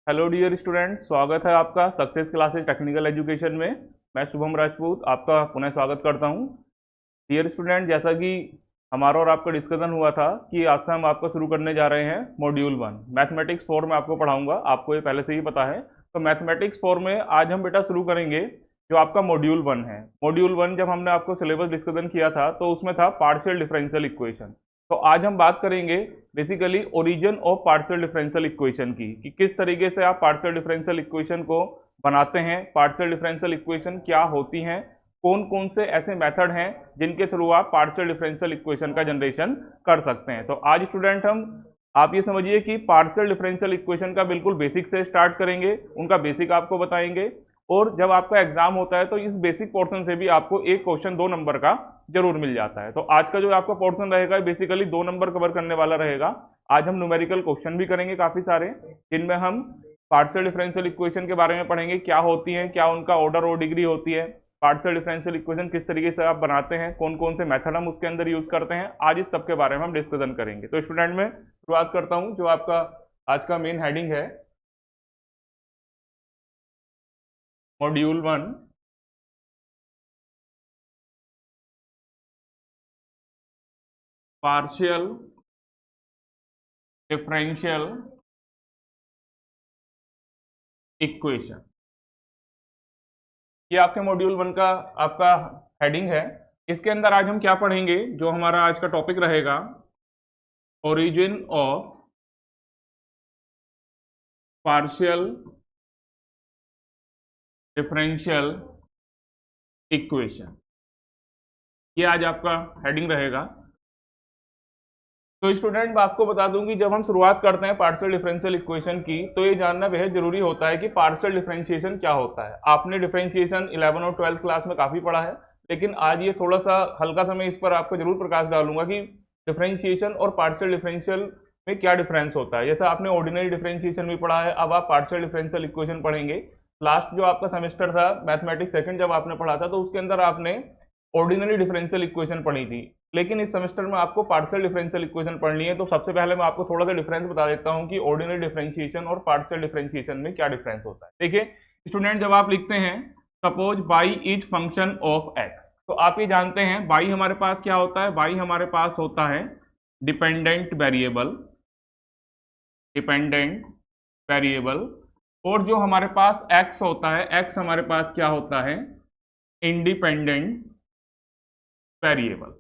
Hello dear student, स्वागत है आपका सक्सेस क्लासेस टेक्निकल एजुकेशन में। मैं शुभम राजपूत आपका पुनः स्वागत करता हूं। डियर स्टूडेंट, जैसा कि हमारा और आपका डिस्कशन हुआ था कि आज से हम आपको शुरू करने जा रहे हैं मॉड्यूल 1 मैथमेटिक्स 4 में आपको पढ़ाऊंगा। आपको ये पहले से ही पता है। तो मैथमेटिक्स 4 में आज हम बेटा शुरू करेंगे जो आपका मॉड्यूल 1 है। मॉड्यूल 1 जब हमने आपको सिलेबस डिस्कशन किया था तो उसमें था पार्शियल डिफरेंशियल इक्वेशन। तो आज हम बात करेंगे basically origin of partial differential equation की, कि किस तरीके से आप पार्शियल डिफरेंशियल इक्वेशन को बनाते हैं, पार्शियल डिफरेंशियल इक्वेशन क्या होती हैं, कौन कौन से ऐसे मेथड हैं जिनके थ्रू आप पार्शियल डिफरेंशियल इक्वेशन का जनरेशन कर सकते हैं। तो आज स्टूडेंट आप ये समझिए कि पार्शियल डिफरेंशियल इक्वेशन का बिल्कुल बेसिक से स्टार्ट करेंगे, उनका बेसिक आपको बताएंगे। और जब आपका एग्जाम होता है तो इस बेसिक पोर्शन से भी आपको एक क्वेश्चन 2 नंबर का जरूर मिल जाता है। तो आज का जो आपका पोर्शन रहेगा बेसिकली 2 नंबर कवर करने वाला रहेगा। आज हम न्यूमेरिकल क्वेश्चन भी करेंगे काफी सारे, जिनमें हम पार्शियल डिफरेंशियल इक्वेशन के बारे में पढ़ेंगे, क्या होती है, क्या उनका ऑर्डर और डिग्री होती है, पार्शियल डिफरेंशियल इक्वेशन किस तरीके से आप बनाते हैं, कौन कौन से मेथड हम उसके अंदर यूज करते हैं, आज इस सब के बारे में हम डिस्कशन करेंगे। तो स्टूडेंट में शुरुआत करता हूं जो आपका आज का मेन हेडिंग है मॉड्यूल 1 पार्शियल डिफरेंशियल इक्वेशन। ये आपके मॉड्यूल 1 का आपका हेडिंग है। इसके अंदर आज हम क्या पढ़ेंगे, जो हमारा आज का टॉपिक रहेगा origin of partial differential equation, ये आज आपका हेडिंग रहेगा। तो स्टूडेंट मैं आपको बता दूं कि जब हम शुरुआत करते हैं पार्शियल डिफरेंशियल इक्वेशन की तो ये जानना बेहद जरूरी होता है कि पार्शियल डिफरेंशिएशन क्या होता है। आपने डिफरेंशिएशन 11 और 12 क्लास में काफी पढ़ा है, लेकिन आज ये थोड़ा सा हल्का सा मैं इस पर आपको जरूर प्रकाश डालूंगा कि डिफरेंशिएशन और पार्शियल डिफरेंशियल में क्या डिफरेंस होता है। जैसे आपने ऑर्डिनरी डिफरेंशिएशन भी पढ़ा है, अब आप पार्शियल डिफरेंशियल इक्वेशन पढ़ेंगे। लास्ट जो आपका सेमेस्टर था मैथमेटिक्स सेकंड जब आपने पढ़ा था तो उसके अंदर आपने ऑर्डिनरी डिफरेंशियल इक्वेशन पढ़ी थी, लेकिन इस सेमेस्टर में आपको पार्शियल डिफरेंशियल इक्वेशन पढ़नी है। तो सबसे पहले मैं आपको थोड़ा सा डिफरेंस बता देता हूं कि ऑर्डिनरी डिफरेंशिएशन और पार्शियल डिफरेंशिएशन में क्या डिफरेंस होता है। देखिए स्टूडेंट, जब आप लिखते हैं suppose y is function of x, तो आप ये जानते हैं y हमारे पास क्या होता है, y हमारे पास होता है डिपेंडेंट वेरिएबल, और जो हमारे पास x होता है, x हमारे पास क्या होता है, इंडिपेंडेंट वेरिएबल।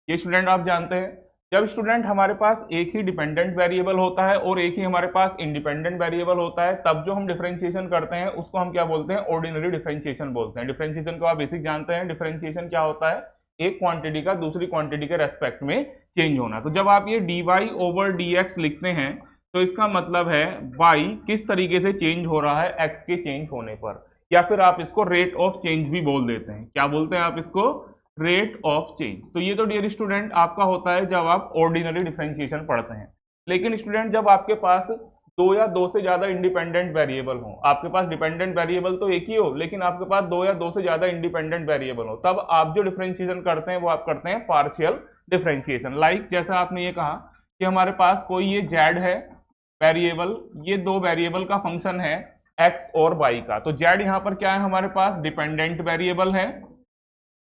ये स्टूडेंट आप जानते हैं। जब स्टूडेंट हमारे पास एक ही डिपेंडेंट वेरिएबल होता है और एक ही हमारे पास इंडिपेंडेंट वेरिएबल होता है, तब जो हम डिफरेंशिएशन करते हैं उसको हम क्या बोलते हैं, ऑर्डिनरी डिफरेंशिएशन बोलते हैं। डिफरेंशिएशन को आप बेसिक जानते हैं, डिफरेंशिएशन क्या होता है, एक क्वांटिटी का दूसरी क्वांटिटी के रेस्पेक्ट में चेंज होना। तो जब आप ये dy ओवर dx लिखते हैं तो इसका मतलब है y किस तरीके से चेंज हो रहा है x के चेंज होने पर, या फिर आप इसको रेट ऑफ चेंज भी बोल देते हैं। क्या बोलते हैं आप इसको, रेट ऑफ चेंज। तो ये तो डियर स्टूडेंट आपका होता है जब आप ऑर्डिनरी डिफरेंशिएशन पढ़ते हैं। लेकिन स्टूडेंट जब आपके पास 2 या 2 से ज्यादा इंडिपेंडेंट वेरिएबल हो, आपके पास डिपेंडेंट वेरिएबल तो एक ही हो लेकिन आपके पास 2 या 2 से ज्यादा इंडिपेंडेंट वेरिएबल हो, तब आप जो डिफरेंशिएशन करते हैं वो आप करते हैं पार्शियल डिफरेंशिएशन। लाइक जैसा आपने ये कहा कि हमारे पास कोई ये z है वेरिएबल, ये 2 वेरिएबल का फंक्शन है x और y का। तो z यहाँ पर क्या है, हमारे पास डिपेंडेंट वेरिएबल है,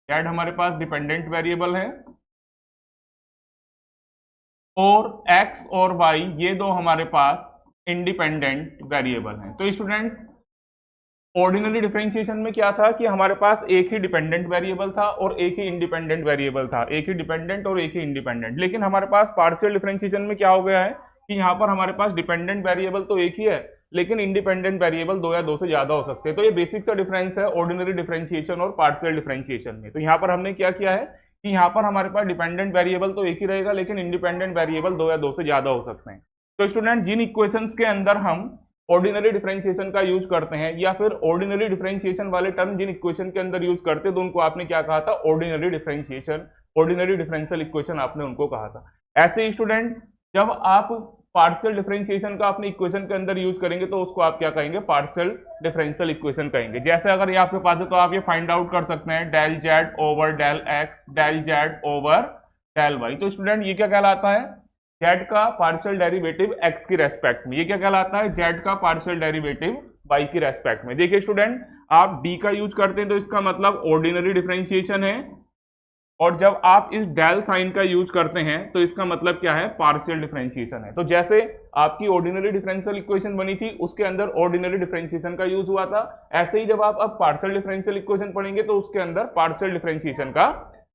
z हमारे पास डिपेंडेंट वेरिएबल है, और x और y ये 2 हमारे पास इंडिपेंडेंट वेरिएबल हैं। तो स्टूडेंट्स ऑर्डिनरी डिफरेंशिएशन में क्या था कि हमारे पास एक ही डिपेंडेंट वेरिएबल था और एक ही इंडिपेंडेंट वेरिएबल था, एक ही डिपेंडेंट और एक ही इंडिपेंडेंट। लेकिन हमारे पास पार्शियल डिफरेंशिएशन में क्या हो गया है कि यहाँ पर हमारे पास डिपेंडेंट वेरिएबल तो एक ही है लेकिन इंडिपेंडेंट वेरिएबल 2 या 2 से ज्यादा हो सकते हैं। तो ये बेसिक सा डिफरेंस है ऑर्डिनरी डिफरेंशिएशन और पार्शियल डिफरेंशिएशन में। तो यहाँ पर हमने क्या किया है कि यहाँ पर हमारे पास डिपेंडेंट वेरिएबल तो एक ही रहेगा लेकिन इंडिपेंडेंट वेरिएबल 2 या 2 से ज्यादा हो सकते हैं। तो स्टूडेंट जिन इक्वेशंस के अंदर हम ऑर्डिनरी डिफरेंशिएशन का यूज करते हैं या फिर ऑर्डिनरी डिफरेंशिएशन वाले टर्म जिन इक्वेशन के अंदर यूज करते हैं तो उनको आपने क्या कहा था, ordinary differentiation, ordinary differential equation आपने उनको कहा था। ऐसे ही स्टूडेंट जब आप पार्शियल डिफरेंशिएशन का अपने इक्वेशन के अंदर यूज करेंगे तो उसको आप क्या कहेंगे, पार्शियल डिफरेंशियल इक्वेशन कहेंगे। जैसे अगर ये आपके पास है तो आप ये फाइंड आउट कर सकते हैं del Z over del x, del Z over del Y. तो स्टूडेंट ये क्या कहलाता है, जेड का पार्शियल डेरिवेटिव एक्स की रेस्पेक्ट में, ये क्या कहलाता है, जेड का पार्शियल डेरिवेटिव वाई की रेस्पेक्ट में। देखिए स्टूडेंट, आप डी का यूज करते हैं तो इसका मतलब ऑर्डिनरी डिफरेंशिएशन है, और जब आप इस डेल साइन का यूज करते हैं तो इसका मतलब क्या है, पार्शियल डिफरेंशिएशन है। तो जैसे आपकी ऑर्डिनरी डिफरेंशियल इक्वेशन बनी थी उसके अंदर ऑर्डिनरी डिफरेंशिएशन का यूज हुआ था, ऐसे ही जब आप अब पार्शियल डिफरेंशियल इक्वेशन पढ़ेंगे तो उसके अंदर पार्शियल डिफरेंशिएशन का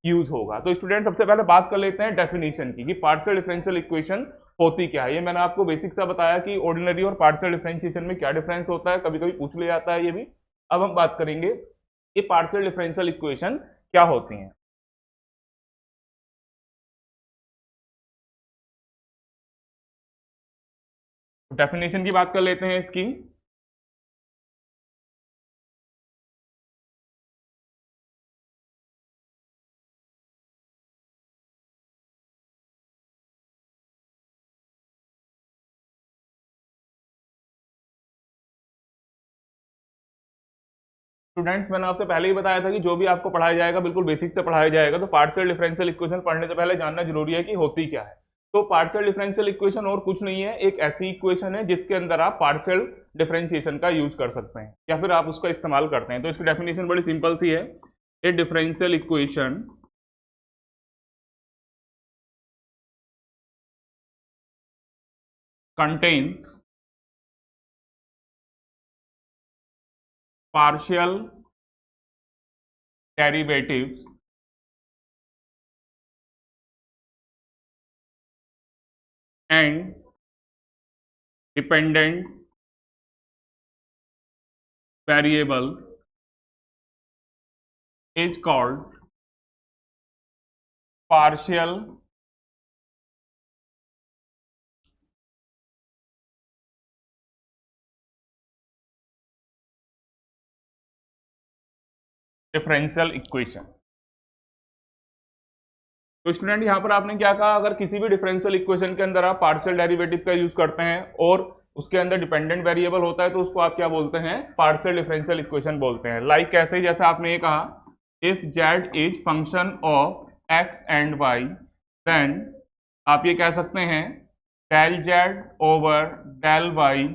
यूज होगा। तो स्टूडेंट सबसे पहले बात कर लेते हैं डेफिनेशन की कि पार्शियल डिफरेंशियल इक्वेशन होती क्या है। ये मैंने आपको बेसिक सा बताया कि ऑर्डिनरी और पार्शियल डिफरेंशिएशन में क्या डिफरेंस होता है, कभी कभी पूछ लिया जाता है ये भी। अब हम बात करेंगे कि पार्शियल डिफरेंशियल इक्वेशन क्या होती हैं। डेफिनेशन की बात कर लेते हैं इसकी। स्टूडेंट्स, मैंने आपसे पहले ही बताया था कि जो भी आपको पढ़ाया जाएगा बिल्कुल बेसिक से पढ़ाया जाएगा, तो पार्शियल डिफरेंशियल इक्वेशन पढ़ने से पहले जानना जरूरी है कि होती क्या है। तो पार्शियल डिफरेंशियल इक्वेशन और कुछ नहीं है, एक ऐसी इक्वेशन है जिसके अंदर आप पार्शियल डिफरेंशिएशन का यूज कर सकते हैं या फिर आप उसका इस्तेमाल करते हैं। तो इसकी डेफिनेशन बड़ी सिंपल सी है, ए differential equation contains partial derivatives and dependent variables is called partial differential equation. तो स्टूडेंट यहां पर आपने क्या कहा, अगर किसी भी डिफरेंशियल इक्वेशन के अंदर आप पार्शियल डेरिवेटिव का यूज करते हैं और उसके अंदर डिपेंडेंट वेरिएबल होता है तो उसको आप क्या बोलते हैं, पार्शियल डिफरेंशियल इक्वेशन बोलते हैं। लाइक कैसे, जैसे आपने ये कहा, if Z is function of X and Y, then आप ये कह सकते हैं del Z over del Y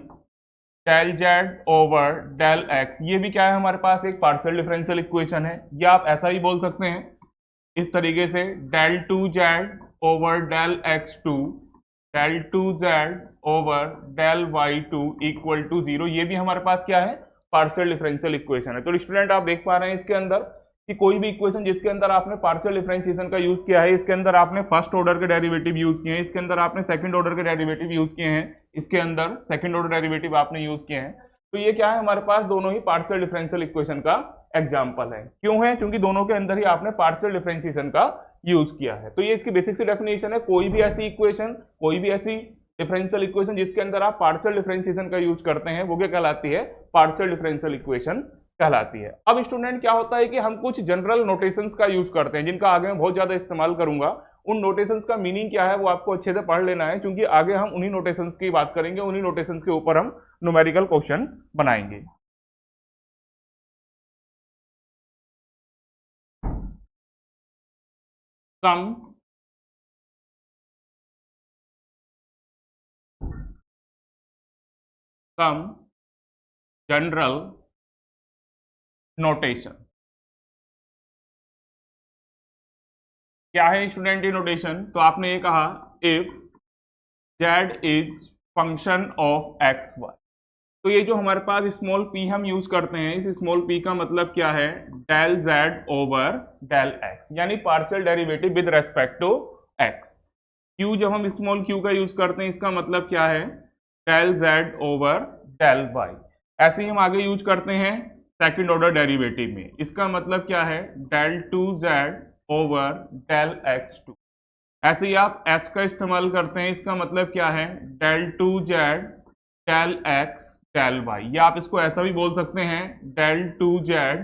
del Z over del x. ये भी क्या है, हमारे पास एक पार्शियल डिफरेंशियल इक्वेशन है। या आप ऐसा ही बोल सकते हैं इस तरीके से, del two Z over del x two del two Z over del Y two equal to 0। ये भी हमारे पास क्या है, पार्शियल डिफरेंशियल इक्वेशन है। तो स्टूडेंट आप देख पा रहे हैं इसके अंदर कि कोई भी इक्वेशन जिसके अंदर आपने पार्शियल डिफरेंशिएशन का यूज किया है, इसके अंदर आपने फर्स्ट ऑर्डर के डेरिवेटिव यूज किए हैं, इसके अंदर आपने सेकंड ऑर्डर के डेरिवेटिव यूज किए हैं, इसके अंदर सेकंड ऑर्डर डेरिवेटिव आपने यूज किए हैं, तो ये क्या है, हमारे पास दोनों ही पार्शियल डिफरेंशियल इक्वेशन का एग्जाम्पल है। क्यों है, क्योंकि दोनों के अंदर ही आपने पार्शियल डिफरेंशिएशन का यूज किया है। तो ये इसकी बेसिक सी डेफिनेशन है, कोई भी ऐसी इक्वेशन, कोई भी ऐसी डिफरेंशियल इक्वेशन जिसके अंदर आप पार्शियल डिफरेंशिएशन का यूज करते हैं वो क्या कहलाती है, पार्शियल डिफरेंशियल इक्वेशन कहलाती है। अब स्टूडेंट क्या होता है कि हम कुछ जनरल नोटेशंस का यूज करते हैं जिनका आगे मैं बहुत ज्यादा इस्तेमाल करूंगा। उन नोटेशंस का मीनिंग क्या है वो आपको अच्छे से पढ़ लेना है, क्योंकि आगे हम उन्हीं नोटेशंस की बात करेंगे, उन्हीं नोटेशंस के ऊपर हम न्यूमेरिकल क्वेश्चन बनाएंगे। Some general notation. क्या है स्टूडेंट ये नोटेशन, तो आपने ये कहा if Z is function of X Y, तो ये जो हमारे पास स्मॉल पी हम यूज करते हैं, इस स्मॉल पी का मतलब क्या है, del Z over del X, यानी partial derivative with respect to X. Q जब हम स्मॉल क्यू का यूज करते हैं इसका मतलब क्या है, del Z over del Y. ऐसे ही हम आगे यूज करते हैं सेकंड ऑर्डर डेरिवेटिव में, इसका मतलब क्या है, del two Z over del x two. ऐसे ही आप एक्स का इस्तेमाल करते हैं, इसका मतलब क्या है, del two Z del x del Y, या आप इसको ऐसा भी बोल सकते हैं del two Z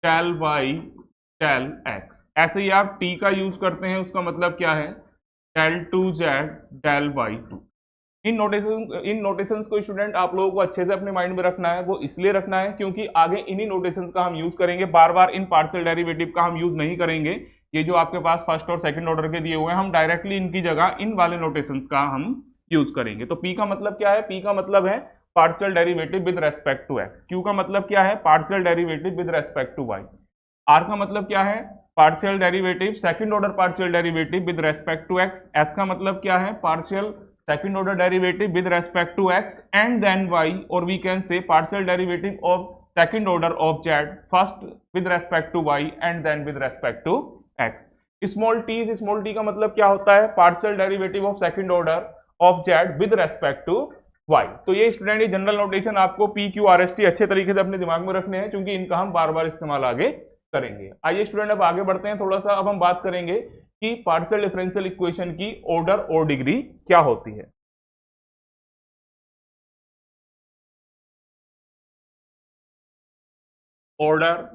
del Y del X. ऐसे ही आप टी का यूज करते हैं, उसका मतलब क्या है, del two Z del Y two. इन नोटेशंस को स्टूडेंट आप लोगों को अच्छे से अपने माइंड में रखना है। वो इसलिए रखना है क्योंकि आगे इन्हीं नोटेशंस का हम यूज करेंगे, बार बार इन पार्शियल डेरिवेटिव का हम यूज नहीं करेंगे, ये जो आपके पास फर्स्ट और सेकंड ऑर्डर के दिए हुए हैं, हम डायरेक्टली इनकी जगह इन वाले नोटेशंस का हम यूज करेंगे। तो p का मतलब क्या है? p का मतलब है partial derivative with respect to x। q का मतलब क्या है? Partial derivative with respect to y। r का मतलब क्या है? Partial derivative, second order partial derivative with respect to x। s का मतलब क्या है? Partial second order derivative with respect to x and then y, और we can say partial derivative of second order of z first with respect to y and then with respect to x। Small t का मतलब क्या होता है? Partial derivative of second order of z with respect to y। तो ये student, ये general notation आपको p q r s t अच्छे तरीके से अपने दिमाग में रखने हैं, क्योंकि इनका हम बार बार इस्तेमाल आगे करेंगे। आइए स्टूडेंट अब आगे बढ़ते हैं थोड़ा सा। अब हम बात करेंगे कि पार्शियल डिफरेंशियल इक्वेशन की ऑर्डर और डिग्री क्या होती है। Order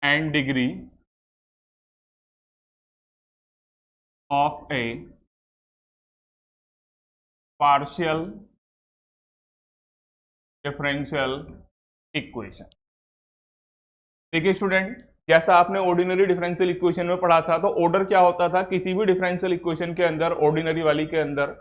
and degree of a partial differential equation. देखिए स्टूडेंट, जैसा आपने ऑर्डिनरी डिफरेंशियल इक्वेशन में पढ़ा था, तो ऑर्डर क्या होता था? किसी भी डिफरेंशियल इक्वेशन के अंदर, ऑर्डिनरी वाली के अंदर,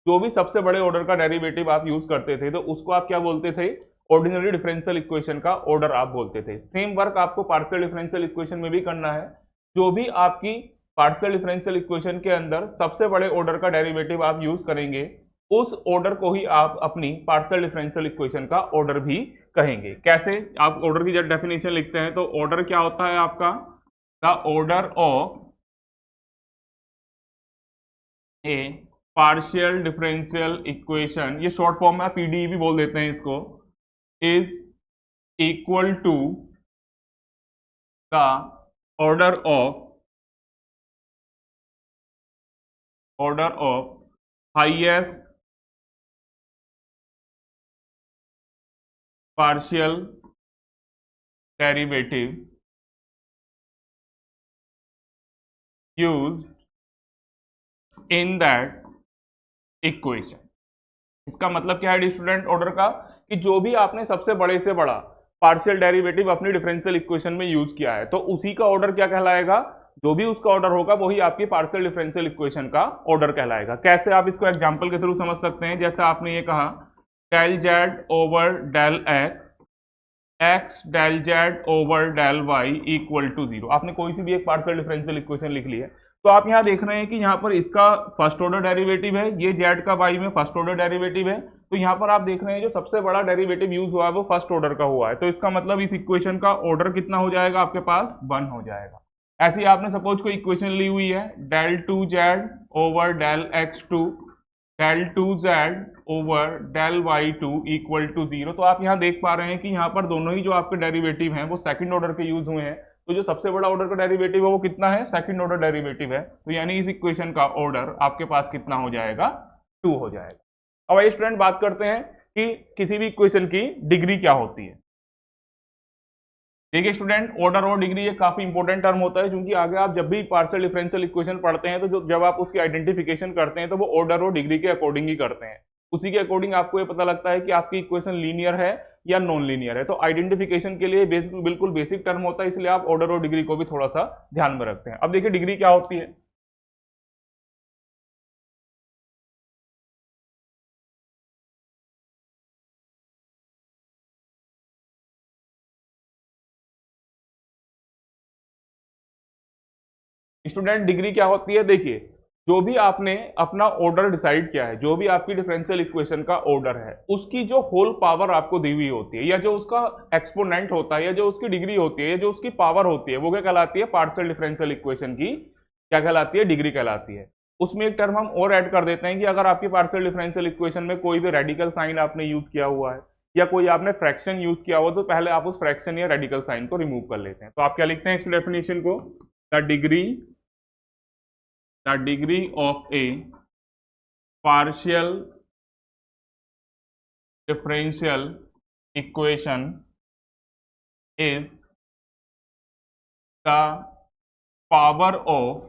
जो भी सबसे बड़े ऑर्डर का डेरिवेटिव आप यूज करते थे, तो उसको आप क्या बोलते थे? ऑर्डिनरी डिफरेंशियल इक्वेशन का ऑर्डर आप बोलते थे। सेम वर्क आपको पार्शियल डिफरेंशियल इक्वेशन में भी करना है। जो भी आपकी पार्शियल डिफरेंशियल इक्वेशन के अंदर सबसे बड़े ऑर्डर का डेरिवेटिव आप यूज करेंगे, उस ऑर्डर को ही आप अपनी पार्शियल डिफरेंशियल इक्वेशन का ऑर्डर भी कहेंगे। कैसे? आप ऑर्डर की जब डेफिनेशन लिखते हैं, तो ऑर्डर क्या होता है आपका? The order of a partial differential equation, ये शॉर्ट फॉर्म में आप पीडीई भी बोल देते हैं इसको, is equal to the order of highest partial derivative used in that equation. इसका मतलब क्या है स्टूडेंट ऑर्डर का? कि जो भी आपने सबसे बड़े से बड़ा पार्शियल डेरिवेटिव अपनी डिफरेंशियल इक्वेशन में यूज किया है, तो उसी का ऑर्डर क्या कहलाएगा? जो भी उसका ऑर्डर होगा वही आपकी पार्शियल डिफरेंशियल इक्वेशन का ऑर्डर कहलाएगा। कैसे आप इसको एग्जांपल के थ्रू समझ सकते हैं? जैसे आपने ये कहा del Z over del x del Z over del Y equal to 0। आपने कोई सी भी एक पार्शियल डिफरेंशियल इक्वेशन लिख ली है, तो आप यहाँ देख रहे हैं कि यहाँ पर इसका फर्स्ट ऑर्डर डेरिवेटिव है, ये जेड का वाई में फर्स्ट ऑर्डर डेरिवेटिव है। तो यहाँ पर आप देख रहे हैं जो सबसे बड़ा डेरिवेटिव यूज हुआ है वो फर्स्ट ऑर्डर का हुआ है। तो इसका मतलब इस इक्वेशन का ऑर्डर कितना हो जाएगा आपके पास? 1 हो जाएगा। ऐसे ही आपने सपोज कोई इक्वेशन ली हुई है, del two Z over del x two del two Z over del Y two equal to 0। तो आप यहाँ देख पा रहे हैं कि यहाँ पर दोनों ही जो आपके डेरिवेटिव हैं वो सेकंड ऑर्डर के यूज हुए हैं। तो जो सबसे बड़ा ऑर्डर का डेरिवेटिव है वो कितना है? सेकंड ऑर्डर डेरिवेटिव है। तो यानी इस इक्वेशन का ऑर्डर आपके पास कितना हो जाएगा? 2 हो जाएगा। अब आइए स्टूडेंट बात करते हैं कि किसी भी इक्वेशन की डिग्री क्या होती है। देखिए स्टूडेंट, ऑर्डर और डिग्री ये काफी इंपॉर्टेंट टर्म होता है, क्योंकि आगे आप जब भी पार्शियल डिफरेंशियल इक्वेशन पढ़ते हैं, तो जब आप उसकी आइडेंटिफिकेशन करते हैं तो वो ऑर्डर और डिग्री के अकॉर्डिंग ही करते हैं। उसी के अकॉर्डिंग आपको ये पता लगता है कि आपकी इक्वेशन लीनियर है या नॉन लीनियर है। तो आइडेंटिफिकेशन के लिए बिल्कुल बेसिक टर्म होता है, इसलिए आप ऑर्डर और डिग्री को भी थोड़ा सा ध्यान में रखते हैं। अब देखिए डिग्री क्या होती है। स्टूडेंट डिग्री क्या होती है? देखिए, जो भी आपने अपना ऑर्डर डिसाइड किया है, जो भी आपकी डिफरेंशियल इक्वेशन का ऑर्डर है, उसकी जो होल पावर आपको दी हुई होती है, या जो उसका एक्सपोनेंट होता है, या जो उसकी डिग्री होती है, या जो उसकी पावर होती है, वो क्या कहलाती है? पार्शियल डिफरेंशियल इक्वेशन की क्या कहलाती है? डिग्री कहलाती है। उसमें एक टर्म हम और ऐड कर देते हैं कि अगर आपकी पार्शियल डिफरेंशियल इक्वेशन में कोई भी रेडिकल साइन आपने यूज किया हुआ है, या कोई आपने फ्रैक्शन यूज किया हुआ, तो पहले आप उस फ्रैक्शन या रेडिकल साइन को रिमूव कर लेते हैं। तो आप क्या लिखते हैं इस डेफिनेशन को? The degree of A partial differential equation is the power of,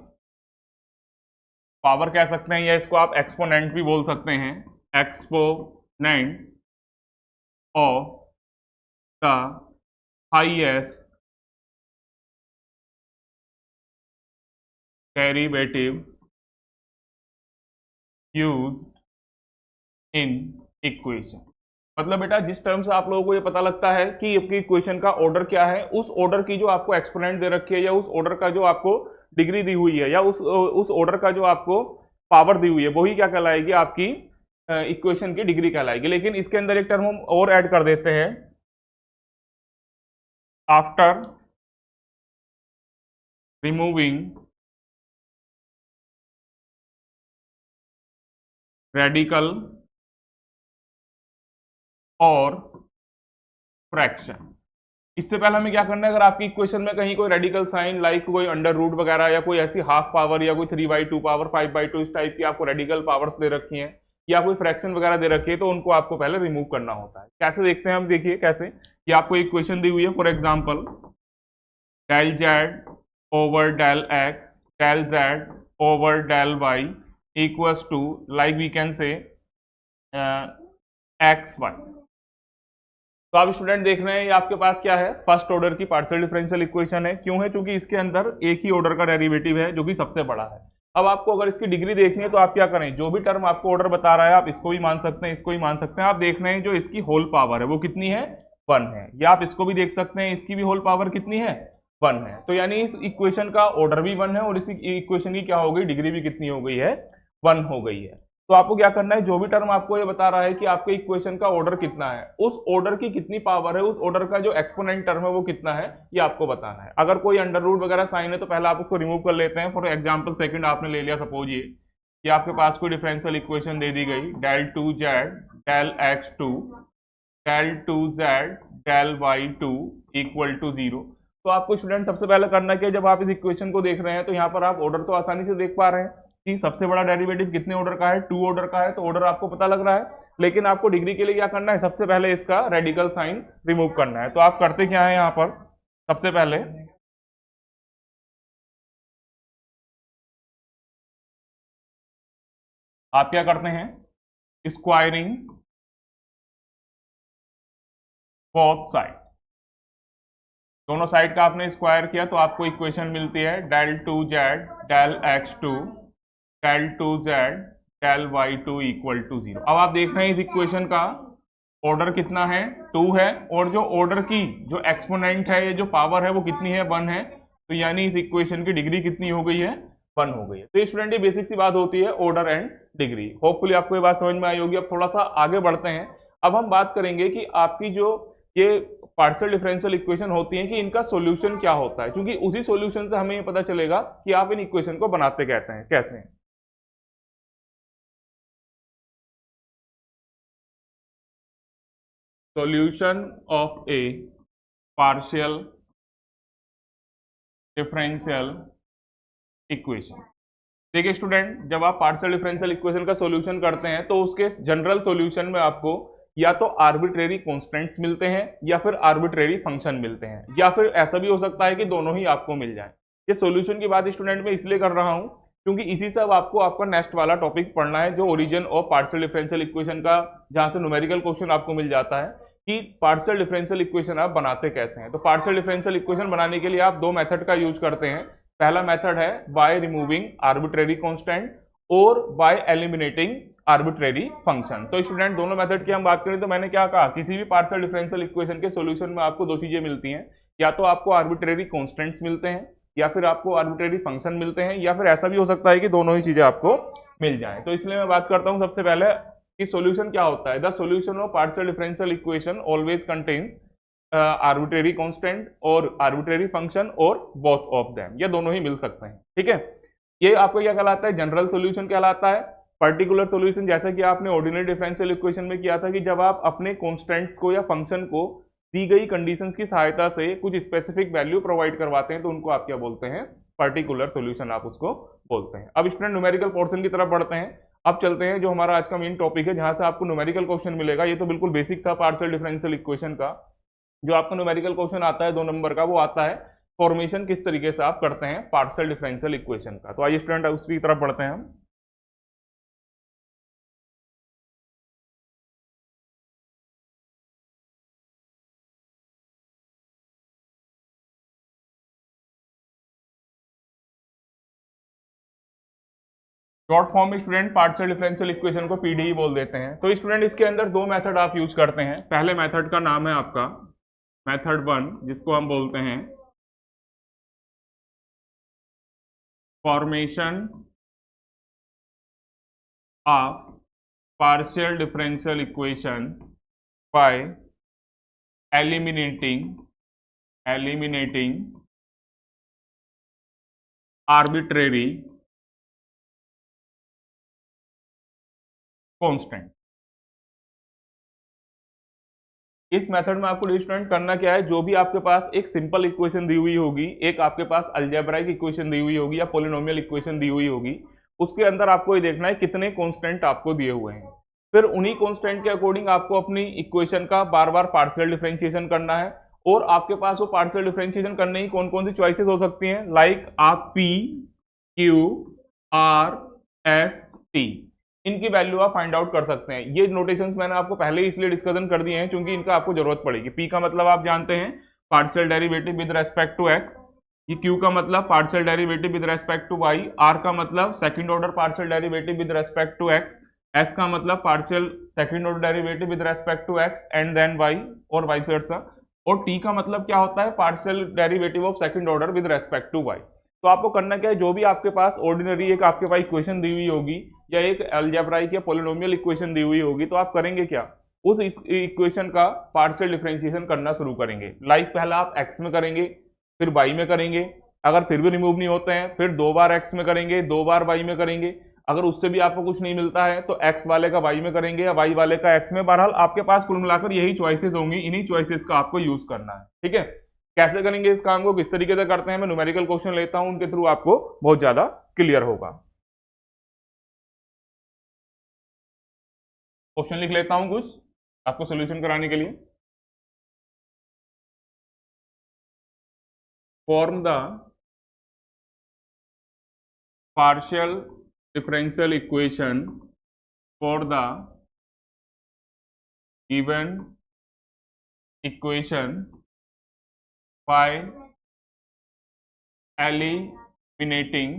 power कह सकते हैं या इसको आप एक्सपोनेंट भी बोल सकते हैं, exponent of the highest derivative used in equation. मतलब बेटा जिस टर्म से आप लोगों को ये पता लगता है कि आपकी इक्वेशन का ऑर्डर क्या है, उस ऑर्डर की जो आपको एक्सपोनेंट दे रखी है, या उस ऑर्डर का जो आपको डिग्री दी हुई है, या उस ऑर्डर का जो आपको पावर दी हुई है, वही क्या कहलाएगी, आपकी इक्वेशन की डिग्री कहलाएगी। लेकिन इसके अंदर एक टर्म हम और ऐड कर देते हैं, आफ्टर रिमूविंग रेडिकल और फ्रैक्शन। इससे पहले हमें क्या करना है, अगर आपकी इक्वेशन में कहीं कोई रेडिकल साइन लाइक कोई अंडर रूट वगैरह, या कोई ऐसी हाफ पावर, या कोई 3/2 पावर, 5/2 इस टाइप की आपको रेडिकल पावर्स दे रखी हैं, या कोई फ्रैक्शन वगैरह दे रखी है, तो उनको आपको पहले रिमूव करना होता है। कैसे देखते हैं हम, देखिए कैसे। कि आपको इक्वेशन दी हुई है, for example del Z over del x del Z over del Y equals to, like we can say X Y. तो आप स्टूडेंट देख रहे हैं ये आपके पास क्या है, फर्स्ट ऑर्डर की पार्शियल डिफरेंशियल इक्वेशन है। क्यों है, क्योंकि इसके अंदर एक ही ऑर्डर का डेरिवेटिव है जो कि सबसे बड़ा है। अब आपको अगर इसकी डिग्री देखनी है तो आप क्या करें, जो भी टर्म आपको ऑर्डर बता रहा है आप इसको भी मान सकते हैं, इसको भी मान सकते हैं। आप देख रहे हैं जो इसकी होल पावर है वो कितनी है, 1 है। या आप इसको भी देख सकते हैं, इसकी भी होल पावर कितनी है, 1 है। तो यानी इस इक्वेशन का ऑर्डर भी 1 है, और इस इक्वेशन की क्या हो गई, डिग्री भी कितनी हो गई है, 1 हो गई है। तो आपको क्या करना है, जो भी टर्म आपको ये बता रहा है कि आपके इक्वेशन का ऑर्डर कितना है, उस ऑर्डर की कितनी पावर है, उस ऑर्डर का जो एक्सपोनेंट टर्म है वो कितना है, ये आपको बताना है। अगर कोई अंडर रूट वगैरह साइन है तो पहले आप उसको रिमूव कर लेते हैं। फॉर एग्जांपल सेकंड आपने ले लिया, सपोज ये कि आपके पास कोई डिफरेंशियल इक्वेशन दे दी गई, del 2z del x2 del 2z del y2 equal to 0। तो आपको स्टूडेंट सबसे पहले करना क्या है, जब आप इस इक्वेशन को देख रहे हैं तो यहाँ पर आप ऑर्डर तो आसानी से देख पा रहे हैं कि सबसे बड़ा डेरिवेटिव कितने ऑर्डर का है, 2 ऑर्डर का है, तो ऑर्डर आपको पता लग रहा है। लेकिन आपको डिग्री के लिए क्या करना है, सबसे पहले इसका रेडिकल साइन रिमूव करना है। तो आप करते क्या है, यहाँ पर सबसे पहले आप क्या करते हैं, स्क्वायरिंग बोथ साइड, दोनों साइड का आपने स्क्वायर किया तो आपको इक्वेशन मिलती है del 2z del x2 del 2z del y2 equal to 0। अब आप देख रहे हैं इस इक्वेशन का ऑर्डर कितना है, 2 है, और जो ऑर्डर की जो एक्सपोनेंट है, ये जो पावर है वो कितनी है, 1 है। तो यानी इस इक्वेशन की डिग्री कितनी हो गई है, 1 हो गई है। तो ये स्टूडेंट ये बेसिक सी बात होती है ऑर्डर एंड डिग्री। होपफुली आपको ये बात समझ में आई होगी। अब थोड़ा सा आगे बढ़ते हैं। अब हम बात करेंगे कि आपकी जो ये पार्शियल डिफरेंशियल इक्वेशन होती है कि इनका सॉल्यूशन क्या होता है, क्योंकि उसी सॉल्यूशन से हमें ये पता चलेगा कि आप इन इक्वेशन को बनाते कहते हैं कैसे। Solution of a partial differential equation. देखिए स्टूडेंट, जब आप पार्शियल डिफरेंशियल इक्वेशन का सॉल्यूशन करते हैं तो उसके जनरल सॉल्यूशन में आपको या तो आर्बिट्रेरी कॉन्स्टेंट्स मिलते हैं, या फिर आर्बिट्रेरी फंक्शन मिलते हैं, या फिर ऐसा भी हो सकता है कि दोनों ही आपको मिल जाए। ये सॉल्यूशन की बात स्टूडेंट में इसलिए कर रहा हूं क्योंकि इसी से अब आपको आपका नेक्स्ट वाला टॉपिक पढ़ना है, जो origin of partial differential equation का, जहां से न्यूमेरिकल क्वेश्चन आपको मिल जाता है कि पार्शियल डिफरेंशियल इक्वेशन आप बनाते कैसे हैं। तो पार्शियल डिफरेंशियल इक्वेशन बनाने के लिए आप दो मेथड का यूज करते हैं। पहला मेथड है बाय रिमूविंग आर्बिट्रेरी कांस्टेंट और बाय एलिमिनेटिंग आर्बिट्रेरी फंक्शन। तो स्टूडेंट दोनों मेथड की हम बात करें तो मैंने क्या कहा, किसी भी पार्शियल डिफरेंशियल इक्वेशन के सॉल्यूशन में आपको दो चीजें मिलती हैं, या तो आपको आर्बिट्रेरी कांस्टेंट्स मिलते हैं, या फिर आपको आर्बिट्रेरी फंक्शन मिलते हैं, या फिर ऐसा भी हो सकता है कि दोनों ही चीजें आपको मिल जाएं। तो इसलिए मैं बात करता हूं सबसे पहले कि सॉल्यूशन क्या होता है। The solution of partial differential equation always contain arbitrary constant और आर्बिट्रेरी फंक्शन और बोथ ऑफ देम, ये दोनों ही मिल सकते हैं। ठीक है, ये आपको क्या कहलाता है, जनरल सॉल्यूशन कहलाता है। पर्टिकुलर सॉल्यूशन जैसा कि आपने ऑर्डिनरी डिफरेंशियल इक्वेशन में किया था कि जब आप अपने कांस्टेंट्स को या फंक्शन को दी गई कंडीशंस की सहायता से कुछ स्पेसिफिक वैल्यू प्रोवाइड करवाते हैं तो उनको आप क्या बोलते हैं, पर्टिकुलर सॉल्यूशन आप उसको बोलते हैं। अब स्टूडेंट न्यूमेरिकल पोर्शन की तरफ बढ़ते हैं। अब चलते हैं जो हमारा आज का मेन टॉपिक है, जहां से आपको न्यूमेरिकल क्वेश्चन मिलेगा। ये तो बिल्कुल बेसिक था पार्शियल डिफरेंशियल इक्वेशन का। जो आपका न्यूमेरिकल क्वेश्चन आता है 2 नंबर का, वो आता है फॉर्मेशन किस तरीके से आप करते हैं पार्शियल डिफरेंशियल इक्वेशन का। तो आइए स्टूडेंट उसकी तरफ बढ़ते हैं हम। शॉर्ट फॉर्म में स्टूडेंट पार्शियल डिफरेंशियल इक्वेशन को पीडीई बोल देते हैं। तो स्टूडेंट इसके अंदर दो मेथड आप यूज करते हैं। पहले मेथड का नाम है आपका मेथड 1, जिसको हम बोलते हैं formation of partial differential equation by eliminating arbitrary constant. इस मेथड में आपको स्टूडेंट करना क्या है, जो भी आपके पास एक सिंपल इक्वेशन दी हुई होगी, एक आपके पास अलजेब्राइक इक्वेशन दी हुई होगी या पॉलिनोमियल इक्वेशन दी हुई होगी, उसके अंदर आपको ये देखना है कितने कांस्टेंट आपको दिए हुए हैं। फिर उन्हीं कांस्टेंट के अकॉर्डिंग आपको अपनी इक्वेशन का बार बार पार्शियल डिफरेंशिएशन करना है। और आपके पास वो पार्शियल डिफरेंशिएशन करने की कौन कौन सी चॉइसेस हो सकती हैं, लाइक आप P, Q, R, S, T, इनकी वैल्यू आप फाइंड आउट कर सकते हैं। ये नोटेशंस मैंने आपको पहले ही इसलिए डिस्कशन कर दिए हैं क्योंकि इनका आपको जरूरत पड़ेगी। पी का मतलब आप जानते हैं partial derivative with respect to x, ये क्यू का मतलब partial derivative with respect to Y, R का मतलब second order partial derivative with respect to X, S का मतलब partial second order derivative with respect to X and then Y और vice versa, और T का मतलब क्या होता है partial derivative of second order with respect to Y. तो आपको करना क्या है, जो भी आपके पास ऑर्डिनरी एक आपके पास इक्वेशन दी हुई होगी या एक अलजेब्राइक या पॉलिनोमियल इक्वेशन दी हुई होगी, तो आप करेंगे क्या, उस इक्वेशन का पार्शियल डिफरेंशिएशन करना शुरू करेंगे। लाइक पहला आप एक्स में करेंगे, फिर वाई में करेंगे, अगर फिर भी रिमूव नहीं होते हैं फिर 2 बार एक्स में करेंगे, 2 बार वाई में करेंगे, अगर उससे भी आपको कुछ नहीं मिलता है तो एक्स वाले का वाई में करेंगे या वाई वाले का एक्स में। बहरहाल आपके पास कुल मिलाकर यही चॉइसेस होंगी, इन्हीं चॉइसेस का आपको यूज करना है। ठीक है, कैसे करेंगे इस काम को, किस तरीके से करते हैं, मैं न्यूमेरिकल क्वेश्चन लेता हूं, उनके थ्रू आपको बहुत ज्यादा क्लियर होगा। क्वेश्चन लिख लेता हूं कुछ आपको सोल्यूशन कराने के लिए। Form the partial differential equation for the given equation by eliminating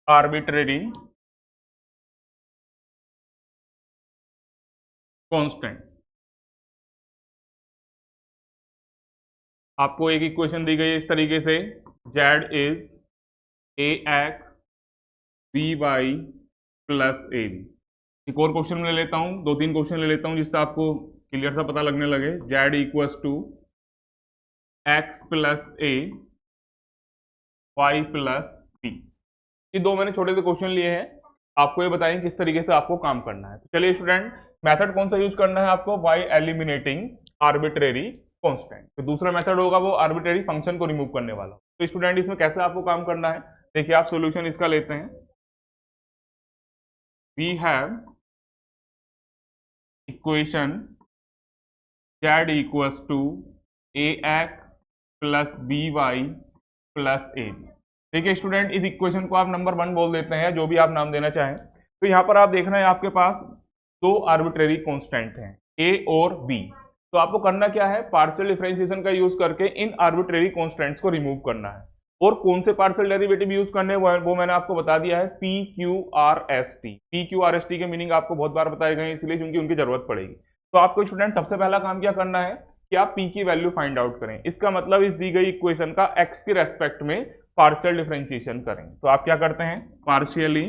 arbitrary constant। आपको एक इक्वेशन दी गई है इस तरीके से, z is ax by plus ab। एक और क्वेश्चन ले लेता हूं, 2-3 क्वेश्चन ले लेता हूं जिससे आपको क्लियर सा पता लगने लगे। z equals to X plus A Y plus B. ये दो मैंने छोटे से क्वेश्चन लिए हैं, आपको ये बताएं किस तरीके से आपको काम करना है। तो चलिए स्टूडेंट, मेथड कौन सा यूज करना है आपको, बाय एलिमिनेटिंग आर्बिट्रेरी कांस्टेंट। तो दूसरा मेथड होगा वो आर्बिट्रेरी फंक्शन को रिमूव करने वाला। तो स्टूडेंट इसमें कैसे आपको काम करना है, देखिए आप सोल्यूशन इसका लेते हैं। We have equation z equals to ax plus by plus ab। ठीक है स्टूडेंट, इस इक्वेशन को आप नंबर 1 बोल देते हैं, जो भी आप नाम देना चाहें। तो यहां पर आप देख रहे हैं आपके पास दो आर्बिट्रेरी कांस्टेंट हैं a और b। तो आपको करना क्या है, पार्शियल डिफरेंशिएशन का यूज करके इन आर्बिट्रेरी कांस्टेंट्स को रिमूव करना है। और कौन से पार्शियल डेरिवेटिव यूज करने वो मैंने आपको बता दिया है, p Q R S T. P Q R S T के मीनिंग आपको बहुत बार बताए गए हैं इसलिए क्योंकि उनकी जरूरत पड़ेगी। तो आपको स्टूडेंट सबसे पहला काम क्या करना है कि आप p की वैल्यू फाइंड आउट करें। इसका मतलब इस दी गई इक्वेशन का x के रेस्पेक्ट में पार्शियल डिफरेंशिएशन करें। तो आप क्या करते हैं, partially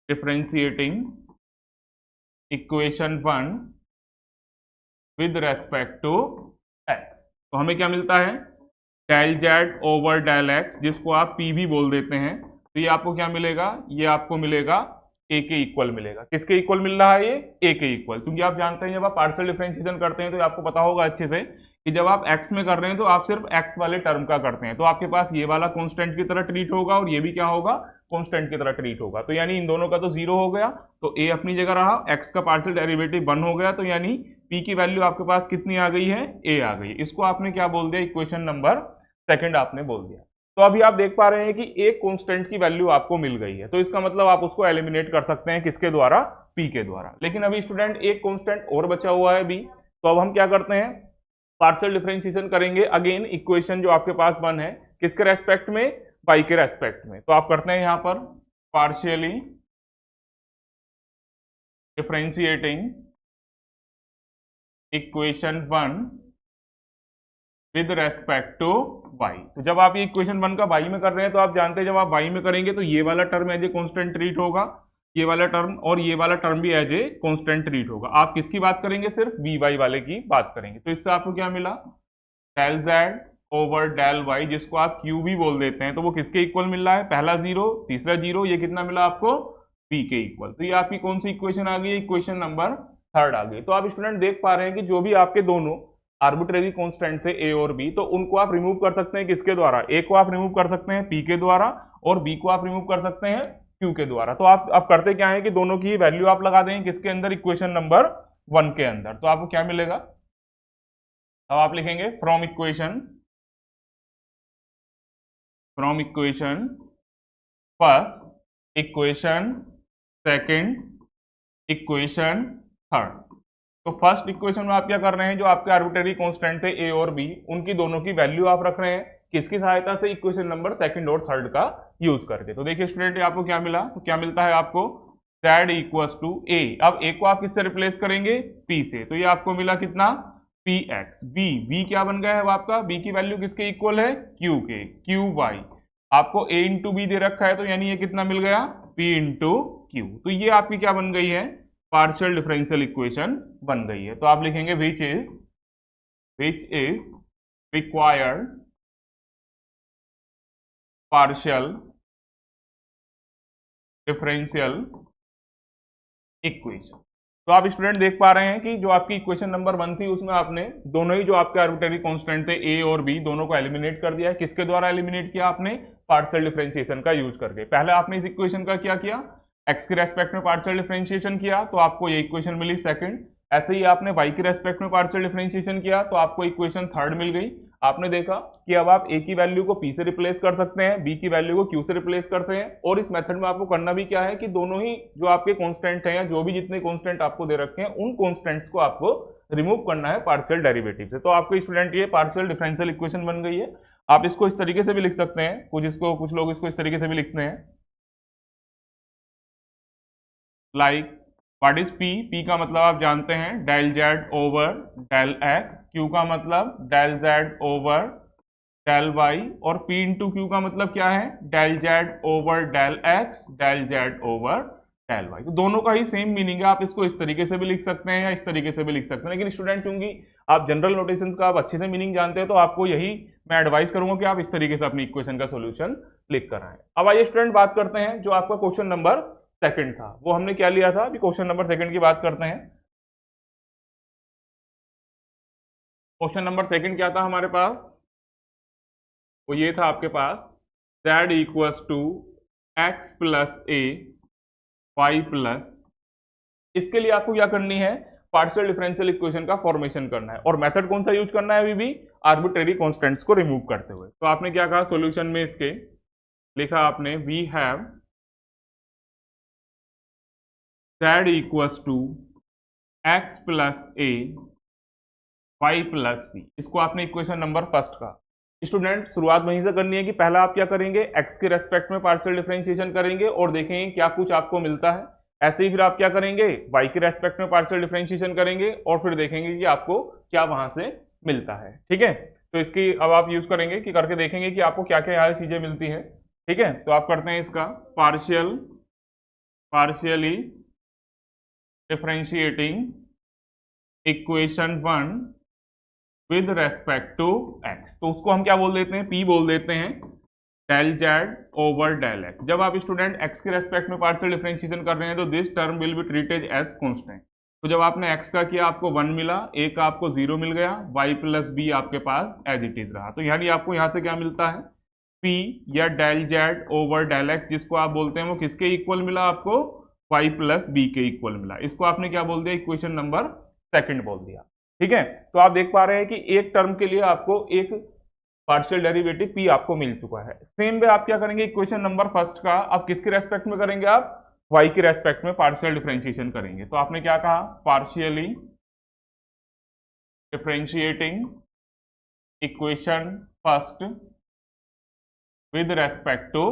differentiating equation 1 with respect to x। तो हमें क्या मिलता है, del Z over del x, जिसको आप p भी बोल देते हैं। तो ये आपको क्या मिलेगा, ये आपको मिलेगा a के इक्वल मिलेगा। किसके इक्वल मिल रहा है, ये a के इक्वल, क्योंकि आप जानते हैं जब आप पार्शियल डिफरेंशिएशन करते हैं तो आपको पता होगा अच्छे से कि जब आप x में कर रहे हैं तो आप सिर्फ x वाले टर्म का करते हैं। तो आपके पास ये वाला कांस्टेंट की तरह ट्रीट होगा और ये भी क्या होगा, कांस्टेंट की तरह ट्रीट होगा। तो यानी इन दोनों का तो 0 हो गया, तो a अपनी जगह रहा, x का पार्शियल डेरिवेटिव 1 हो गया। तो यानी p की वैल्यू आपके पास कितनी आ गई है, a आ गई। इसको आपने क्या बोल दिया, इक्वेशन नंबर 2 आपने बोल दिया। तो अभी आप देख पा रहे हैं कि एक कांस्टेंट की वैल्यू आपको मिल गई है, तो इसका मतलब आप उसको एलिमिनेट कर सकते हैं किसके द्वारा, p के द्वारा। लेकिन अभी स्टूडेंट एक कांस्टेंट और बचा हुआ है b। तो अब हम क्या करते हैं, पार्शियल डिफरेंशिएशन करेंगे अगेन इक्वेशन जो आपके पास 1 है, किसके रेस्पेक्ट में, y के रेस्पेक्ट में। तो आप करते हैं यहां पर partially differentiating equation 1 with respect to y। तो जब आप ये इक्वेशन 1 का y में कर रहे हैं तो आप जानते हैं जब आप y में करेंगे तो ये वाला term as a constant treat होगा, ये वाला टर्म और ये वाला टर्म भी एज ए कांस्टेंट ट्रीट होगा। आप किसकी बात करेंगे, सिर्फ vy वाले की बात करेंगे। तो इससे आपको क्या मिला, del z over del y, जिसको आप q भी बोल देते हैं, तो वो किसके इक्वल मिल रहा है, पहला जीरो तीसरा जीरो, ये कितना मिला आपको p के इक्वल। तो ये आपकी कौन सी इक्वेशन आ गई, इक्वेशन नंबर 3 आ गई। तो आप स्टूडेंट देख पा रहे हैं कि जो भी आपके दोनों आर्बिट्रेरी कांस्टेंट थे a और b, तो उनको आप रिमूव कर सकते हैं किसके द्वारा, a को आप रिमूव कर सकते हैं p के द्वारा और b को आप रिमूव कर सकते हैं q के द्वारा। तो आप करते क्या है कि दोनों की वैल्यू आप लगा देंगे किसके अंदर, इक्वेशन नंबर 1 के अंदर। तो आपको क्या मिलेगा, अब आप लिखेंगे from equation first, equation second, equation third. तो फर्स्ट इक्वेशन में आप क्या कर रहे हैं, जो आपके आर्बिट्रेरी कांस्टेंट थे a और b, उनकी दोनों की वैल्यू आप रख रहे हैं किसकी सहायता से, इक्वेशन नंबर सेकंड और थर्ड का यूज करके। तो देखिए स्टूडेंट आपको क्या मिला, तो क्या मिलता है आपको z इक्वल्स टू a। अब a को आप किससे रिप्लेस करेंगे, p से। तो ये आपको मिला कितना, px। b क्या बन गया है आपका, b की वैल्यू किसके इक्वल है, q के, qy। आपको a इंटू बी दे रखा है, तो यानी ये कितना मिल गया, p इंटू q। तो ये आपकी क्या बन गई है, पार्शियल डिफरेंशियल इक्वेशन बन गई है। तो आप लिखेंगे विच is required partial differential equation. तो आप स्टूडेंट देख पा रहे हैं कि जो आपकी इक्वेशन नंबर 1 थी उसमें आपने दोनों ही जो आपके आर्बिट्रेरी कांस्टेंट थे a और b, दोनों को एलिमिनेट कर दिया है। किसके द्वारा एलिमिनेट किया आपने, पार्शियल डिफरेंशिएशन का यूज करके। पहले आपने इस इक्वेशन का क्या किया, x के रेस्पेक्ट में पार्शियल डिफरेंशिएशन किया, तो आपको ये इक्वेशन मिली सेकंड। ऐसे ही आपने y के रेस्पेक्ट में पार्शियल डिफरेंशिएशन किया, तो आपको इक्वेशन थर्ड मिल गई। आपने देखा कि अब आप a की वैल्यू को p से रिप्लेस कर सकते हैं, b की वैल्यू को q से रिप्लेस करते हैं। और इस मेथड में आपको करना भी क्या है कि दोनों ही जो आपके कांस्टेंट हैं या जो भी जितने कांस्टेंट आपको दे रखे हैं उन कांस्टेंट्स को आपको रिमूव करना है पार्शियल डेरिवेटिव से। तो आपको स्टूडेंट ये पार्शियल डिफरेंशियल इक्वेशन बन गई है। आप इसको इस तरीके से भी लिख सकते हैं, कुछ लोग इसको इस तरीके से भी लिखते हैं, like what is p, p का मतलब आप जानते हैं del z over del x, q का मतलब del z over del y और p इंटू q का मतलब क्या है, del z over del x del z over del y। तो दोनों का ही सेम मीनिंग है। आप इसको इस तरीके से भी लिख सकते हैं या इस तरीके से भी लिख सकते हैं, लेकिन स्टूडेंट चूंकि आप जनरल नोटेशन का आप अच्छे से मीनिंग जानते हैं तो आपको यही मैं एडवाइस करूंगा कि आप इस तरीके से अपनी इक्वेशन का सोल्यूशन लिख कर आए। अब आइए स्टूडेंट बात करते हैं जो आपका क्वेश्चन नंबर सेकंड था, वो हमने क्या लिया था। अभी क्वेश्चन नंबर सेकंड की बात करते हैं। क्वेश्चन नंबर सेकंड क्या था हमारे पास, वो ये था आपके पास z equals to x plus a y plus. इसके लिए आपको क्या करनी है, पार्शियल डिफरेंशियल इक्वेशन का फॉर्मेशन करना है। और मेथड कौन सा यूज करना है, अभी भी आर्बिट्रेरी कांस्टेंट्स को रिमूव करते हुए। तो आपने क्या कहा सॉल्यूशन में, इसके लिखा आपने we have z equals to x plus a y plus b। इसको आपने इक्वेशन नंबर फर्स्ट का। स्टूडेंट शुरुआत वहीं से करनी है कि पहला आप क्या करेंगे, x के रेस्पेक्ट में पार्शियल डिफरेंशिएशन करेंगे और देखेंगे क्या कुछ आपको मिलता है। ऐसे ही फिर आप क्या करेंगे, y के रेस्पेक्ट में पार्शियल डिफरेंशिएशन करेंगे और फिर देखेंगे कि आपको क्या वहां से मिलता है। ठीक है, तो इसकी अब आप यूज करेंगे कि करके देखेंगे कि आपको क्या क्या यहाँ चीजें मिलती है। ठीक है, तो आप करते हैं इसका partially differentiating equation 1 with respect to x। तो उसको हम क्या बोल देते हैं, p बोल देते हैं del z over del x। जब आप स्टूडेंट x के रेस्पेक्ट में पार्शियल डिफरेंशिएशन कर रहे हैं तो this term will be treated as constant. तो जब आपने x का किया आपको 1 मिला, a का आपको 0 मिल गया, y प्लस b आपके पास एज इट इज रहा। तो यानी आपको यहाँ से क्या मिलता है, p या del z over del x, जिसको आप बोलते हैं वो किसके इक्वल मिला आपको, y प्लस b के इक्वल मिला। इसको आपने क्या बोल दिया, इक्वेशन नंबर सेकंड बोल दिया। ठीक है, तो आप देख पा रहे हैं कि एक टर्म के लिए आपको एक पार्शियल डेरिवेटिव p आपको मिल चुका है। सेम वे आप क्या करेंगे, इक्वेशन नंबर फर्स्ट का आप किसके रेस्पेक्ट में करेंगे, आप y के रेस्पेक्ट में पार्शियल डिफरेंशिएशन करेंगे। तो आपने क्या कहा, partially differentiating equation first with respect to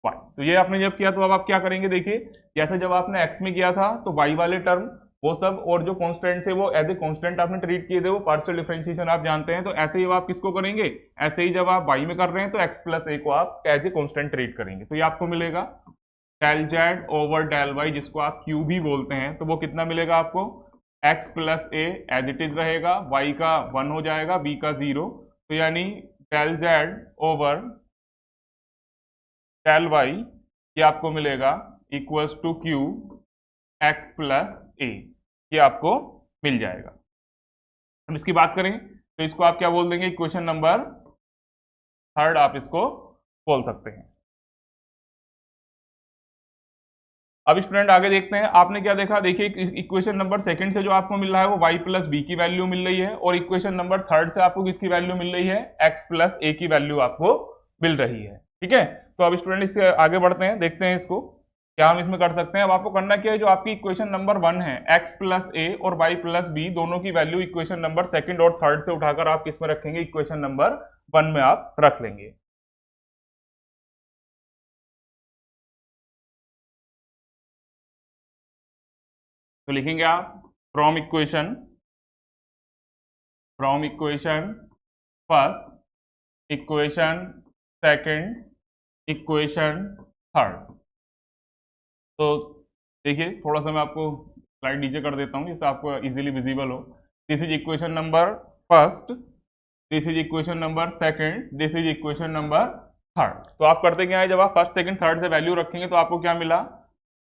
y। तो ये आपने जब किया तो अब आप क्या करेंगे, देखिए जैसे जब आपने x में किया था तो y वाले टर्म वो सब और जो कांस्टेंट थे वो एज ए कांस्टेंट आपने ट्रीट किए थे, वो पार्शियल डिफरेंशिएशन आप जानते हैं। तो ऐसे ही आप किसको करेंगे, ऐसे ही जब आप y में कर रहे हैं तो x प्लस ए को आप एज ए कांस्टेंट ट्रीट करेंगे। तो ये आपको मिलेगा del Z over del y, जिसको आप q भी बोलते हैं। तो वो कितना मिलेगा आपको, x plus a as it is रहेगा, y का 1 हो जाएगा, b का 0। तो यानी del Z over del Y ये आपको मिलेगा equals to q x plus A, ये आपको मिल जाएगा। हम इसकी बात करें तो इसको आप क्या बोल देंगे, इक्वेशन नंबर थर्ड आप इसको बोल सकते हैं। अब स्टूडेंट आगे देखते हैं, आपने क्या देखा, देखिए इक्वेशन नंबर सेकंड से जो आपको मिल रहा है वो y प्लस बी की वैल्यू मिल रही है, और इक्वेशन नंबर थर्ड से आपको किसकी वैल्यू मिल रही है, x प्लस ए की वैल्यू आपको मिल रही है। ठीक है, तो अब स्टूडेंट इससे आगे बढ़ते हैं, देखते हैं इसको क्या हम इसमें कर सकते हैं। अब आपको करना क्या है, जो आपकी इक्वेशन नंबर 1 है x प्लस ए और y प्लस बी दोनों की वैल्यू इक्वेशन नंबर सेकंड और थर्ड से उठाकर आप किसमें रखेंगे, इक्वेशन नंबर 1 में आप रख लेंगे। तो लिखेंगे आप from equation first, equation second, equation third. तो देखिए थोड़ा सा मैं आपको स्लाइड नीचे कर देता हूँ जिससे आपको इजीली विजिबल हो। This is equation number first, this is equation number second, this is equation number third. तो आप करते क्या है, जब आप फर्स्ट सेकंड थर्ड से वैल्यू रखेंगे तो आपको क्या मिला,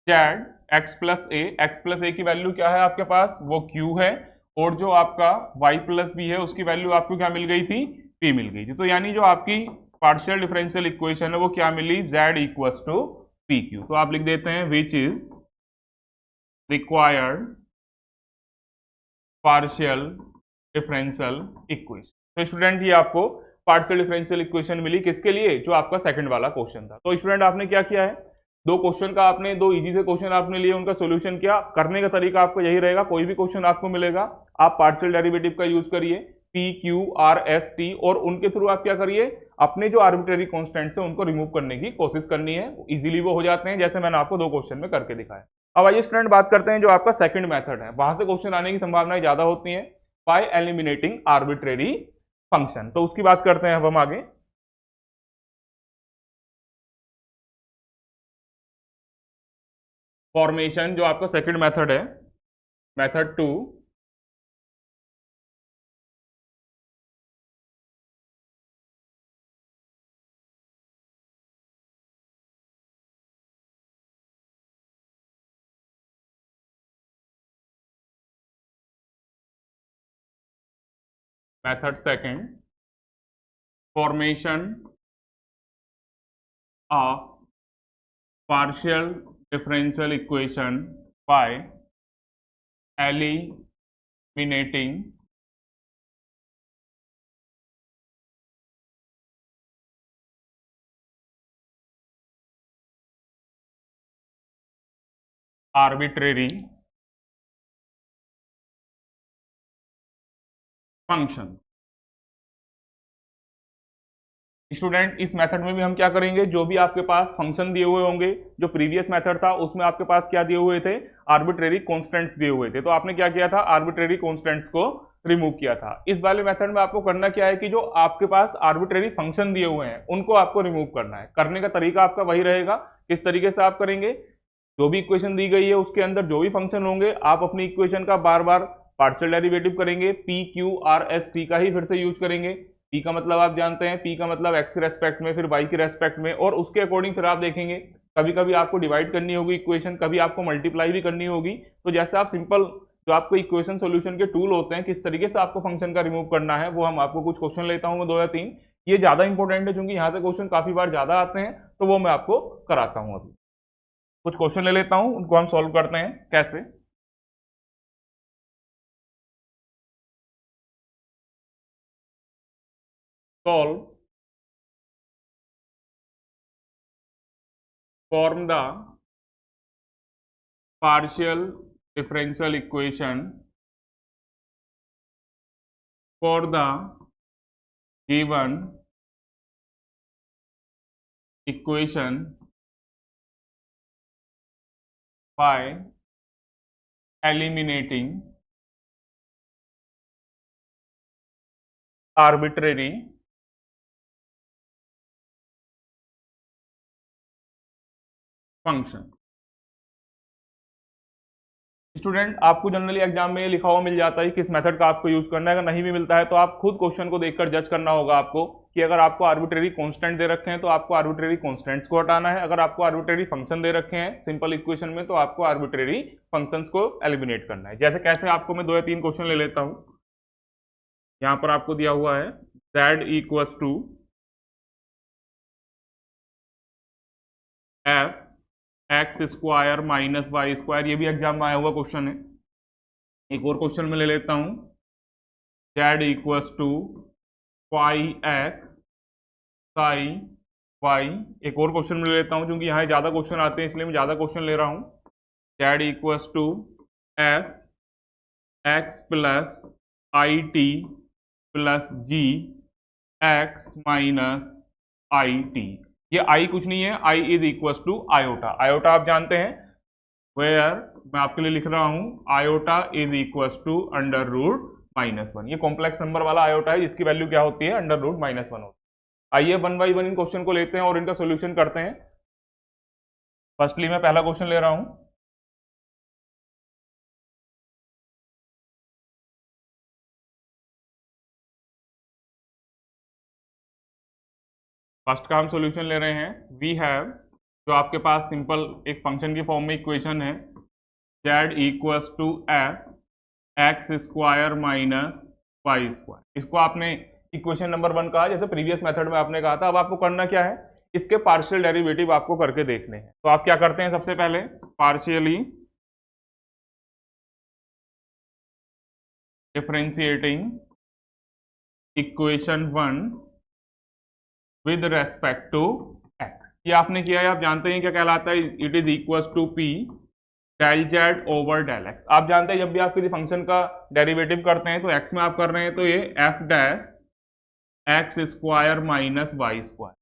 जेड एक्स प्लस ए, एक्स प्लस ए की वैल्यू क्या है आपके पास, वो क्यू है, और जो आपका वाई प्लस बी है उसकी वैल्यू आपको क्या मिल गई थी, पी मिल गई थी। तो यानी जो आपकी पार्शियल डिफरेंशियल इक्वेशन है वो क्या मिली, Z equals to P Q. तो आप लिख देते हैं which is required partial differential equation. तो स्टूडेंट ये आपको पार्शियल डिफरेंशियल इक्वेशन मिली, किसके लिए, जो आपका सेकंड वाला क्वेश्चन था। तो स्टूडेंट आपने क्या किया है, दो क्वेश्चन का आपने, दो इजी से क्वेश्चन आपने लिए, उनका सॉल्यूशन किया। करने का तरीका आपको यही रहेगा, कोई भी क्वेश्चन आपको मिलेगा आप पार्शियल डेरिवेटिव का यूज करिए, P Q R S T, और उनके थ्रू आप क्या करिए, अपने जो आर्बिट्रेरी कॉन्स्टेंट्स है उनको रिमूव करने की कोशिश करनी है, इजीली वो हो जाते हैं, जैसे मैंने आपको दो क्वेश्चन में करके दिखाया। अब आइए स्टूडेंट बात करते हैं जो आपका सेकंड मेथड है, वहां से क्वेश्चन आने की संभावनाएं ज्यादा होती हैं बाय एलिमिनेटिंग आर्बिट्रेरी फंक्शन। तो उसकी बात करते हैं अब हम आगे। फॉर्मेशन जो आपका सेकंड मेथड है, method 2, method second, formation of partial differential equation by eliminating arbitrary functions। Student इस मेथड में भी हम क्या करेंगे, जो भी आपके पास फंक्शन दिए हुए होंगे, जो प्रीवियस मेथड था उसमें आपके पास क्या दिए हुए थे, आर्बिट्रेरी कांस्टेंट्स दिए हुए थे, तो आपने क्या किया था, आर्बिट्रेरी कांस्टेंट्स को रिमूव किया था। इस वाले मेथड में आपको करना क्या है कि जो आपके पास आर्बिट्रेरी फंक्शन दिए हुए हैं उनको आपको रिमूव करना है। करने का तरीका आपका वही रहेगा, किस तरीके से आप करेंगे, जो भी इक्वेशन दी गई है उसके अंदर जो भी फंक्शन होंगे आप अपनी इक्वेशन का बार बार पार्शियल डेरिवेटिव करेंगे, P Q R S T का ही फिर से यूज करेंगे। पी का मतलब आप जानते हैं, पी का मतलब एक्स के रेस्पेक्ट में, फिर वाई के रेस्पेक्ट में, और उसके अकॉर्डिंग फिर आप देखेंगे कभी कभी आपको डिवाइड करनी होगी इक्वेशन, कभी आपको मल्टीप्लाई भी करनी होगी। तो जैसे आप सिंपल जो आपको इक्वेशन सोल्यूशन के टूल होते हैं, किस तरीके से आपको फंक्शन का रिमूव करना है, वो हम आपको कुछ क्वेश्चन लेता हूँ मैं 2 या 3। ये ज्यादा इंपॉर्टेंट है क्योंकि यहाँ से क्वेश्चन काफी बार ज्यादा आते हैं, तो वो मैं आपको कराता हूँ। अभी कुछ क्वेश्चन ले लेता हूँ, उनको हम सॉल्व करते हैं कैसे। Solve form the partial differential equation for the given equation by eliminating arbitrary function. Student, आपको जनरली एग्जाम में ये लिखा हुआ मिल जाता है किस मेथड का आपको यूज करना है। अगर नहीं भी मिलता है तो आप खुद क्वेश्चन को देखकर जज करना होगा आपको कि अगर आपको आर्बिट्रेरी कांस्टेंट दे रखे हैं तो आपको आर्बिट्रेरी कांस्टेंट्स को हटाना है, अगर आपको आर्बिट्रेरी फंक्शन दे रखे हैं सिंपल इक्वेशन में तो आपको आर्बिट्रेरी फंक्शंस को एलिमिनेट करना है। जैसे कैसे, आपको मैं 2 या 3 क्वेश्चन ले लेता हूं। यहां पर आपको दिया हुआ है z equals to F x square minus Y square, ये भी एग्जाम में आया हुआ क्वेश्चन है। एक और क्वेश्चन में ले लेता हूं z equals to phi x psi y. एक और क्वेश्चन में ले लेता हूं, क्योंकि यहाँ ज्यादा क्वेश्चन आते हैं इसलिए मैं ज्यादा क्वेश्चन ले रहा हूं। z equals to F x plus I T plus ji x minus I T. ये आई कुछ नहीं है, I is equal to iota. Iota आप जानते हैं, वेयर मैं आपके लिए लिख रहा हूं iota is equal to under root -1। ये कॉम्प्लेक्स नंबर वाला आयोटा है जिसकी वैल्यू क्या होती है, अंडर रूट -1 होती है। आइए 1 बाई 1 इन क्वेश्चन को लेते हैं और इनका सोल्यूशन करते हैं। फर्स्टली मैं पहला क्वेश्चन ले रहा हूं। फर्स्ट का हम सॉल्यूशन ले रहे हैं। वी हैव, जो आपके पास सिंपल एक फंक्शन की फॉर्म में इक्वेशन है, z equals to F x square minus Y square. इसको आपने इक्वेशन नंबर 1 कहा, जैसे प्रीवियस मेथड में आपने कहा था। अब आपको करना क्या है, इसके पार्शियल डेरिवेटिव आपको करके देखने हैं। तो आप क्या करते हैं, सबसे पहले partially differentiating equation 1 with respect to x. ये आपने किया है, आप जानते हैं क्या कहलाता है, it is equal to p del Z over del x. आप जानते हैं जब भी आप किसी फंक्शन का डेरिवेटिव करते हैं तो एक्स में आप कर रहे हैं तो ये f dash x square minus Y square.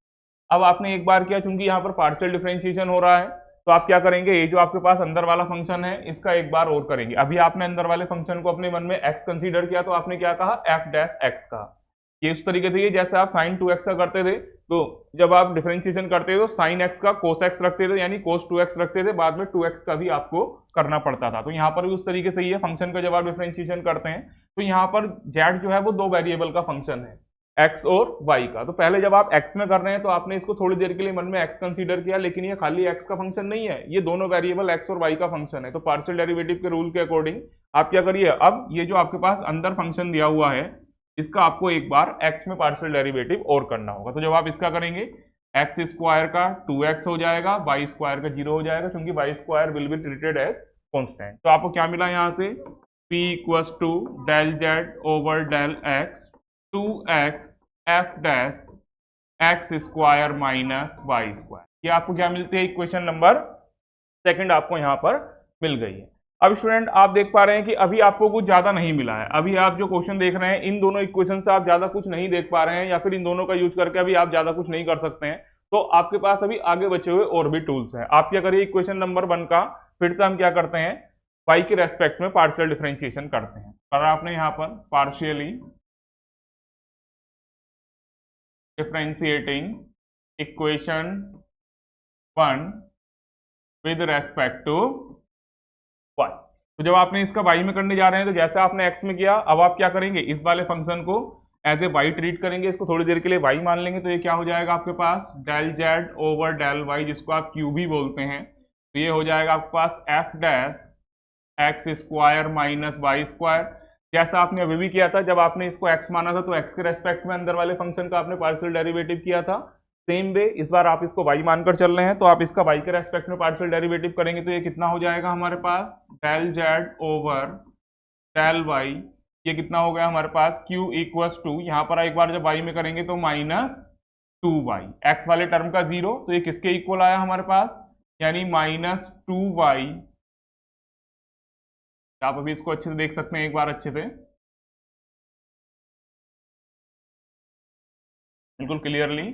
अब आपने एक बार किया, चूंकि यहाँ पर पार्शियल डिफरेंशिएशन हो रहा है तो आप क्या करेंगे, ये जो आपके पास अंदर वाला फंक्शन है इसका एक बार और करेंगे। अभी आपने अंदर वाले फंक्शन को अपने मन में एक्स कंसीडर किया तो आपने क्या कहा, एफ डैश एक्स कहा। ये उस तरीके से, ये जैसे आप साइन 2x का करते थे तो जब आप डिफरेंशिएशन करते थे तो साइन x का कोस x रखते थे, यानी कोस 2x रखते थे, बाद में 2x का भी आपको करना पड़ता था। तो यहाँ पर भी उस तरीके से ही है, फंक्शन का जब आप डिफरेंशिएशन करते हैं तो यहाँ पर z जो है वो 2 वेरिएबल का फंक्शन है, x और y का। तो पहले जब आप x में कर रहे हैं तो आपने इसको थोड़ी देर के लिए मन में x कंसीडर किया, लेकिन ये खाली x का फंक्शन नहीं है, ये दोनों वेरिएबल x और y का फंक्शन है। तो पार्शियल डेरिवेटिव के रूल के अकॉर्डिंग आप क्या करिए, अब ये जो आपके पास अंदर फंक्शन दिया हुआ है इसका आपको एक बार x में पार्शियल डेरिवेटिव और करना होगा। तो जब आप इसका करेंगे, एक्स स्क्वायर का 2x हो जाएगा, वाई स्क्वायर का 0 हो जाएगा, क्योंकि y square will be treated as constant. तो आपको क्या मिला यहाँ से, p equals to del Z over del x 2x f dash x square minus Y square. ये आपको क्या मिलती है, इक्वेशन नंबर 2 आपको यहाँ पर मिल गई है। अब स्टूडेंट आप देख पा रहे हैं कि अभी आपको कुछ ज्यादा नहीं मिला है। अभी आप जो क्वेश्चन देख रहे हैं इन दोनों इक्वेशन से आप ज्यादा कुछ नहीं देख पा रहे हैं, या फिर इन दोनों का यूज करके अभी आप ज्यादा कुछ नहीं कर सकते हैं। तो आपके पास अभी आगे बचे हुए और भी टूल्स हैं। आप क्या करिए, इक्वेशन नंबर 1 का फिर से हम क्या करते हैं, y के रेस्पेक्ट में पार्शियल डिफरेंशिएशन करते हैं। और आपने यहाँ पर partially differentiating equation 1 with respect to y। तो जब आपने इसका y में करने जा रहे हैं तो जैसे आपने x में किया, अब आप क्या करेंगे, इस वाले फंक्शन को एज ए y ट्रीट करेंगे, इसको थोड़ी देर के लिए y मान लेंगे। तो ये क्या हो जाएगा आपके पास, del Z over del y, जिसको आप क्यू भी बोलते हैं। तो ये हो जाएगा आपके पास F dash x square minus Y square. जैसा आपने अभी भी किया था, जब आपने इसको x माना था तो x के रेस्पेक्ट में अंदर वाले फंक्शन का आपने पार्शियल डेरिवेटिव किया था। सेम वे इस बार आप इसको y मानकर चल रहे हैं, तो आप इसका y के रेस्पेक्ट में पार्शियल डेरिवेटिव करेंगे तो ये कितना हो जाएगा हमारे पास, del Z over del y। ये कितना हो गया हमारे पास, q इक्वल्स टू, यहाँ पर एक बार जब y में करेंगे तो -2y, x वाले टर्म का 0, तो ये किसके इक्वल आया हमारे पास, यानी -2y। आप अभी इसको अच्छे से देख सकते हैं, एक बार अच्छे से बिल्कुल क्लियरली।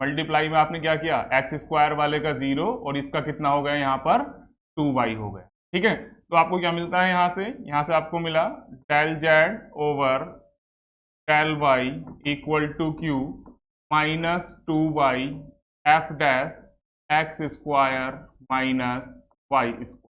मल्टीप्लाई में आपने क्या किया, एक्स स्क्वायर वाले का 0 और इसका कितना हो गया यहाँ पर 2y हो गया। ठीक है, तो आपको क्या मिलता है यहाँ से आपको मिला del Z over del Y equal to q minus 2y f dash x square minus Y square.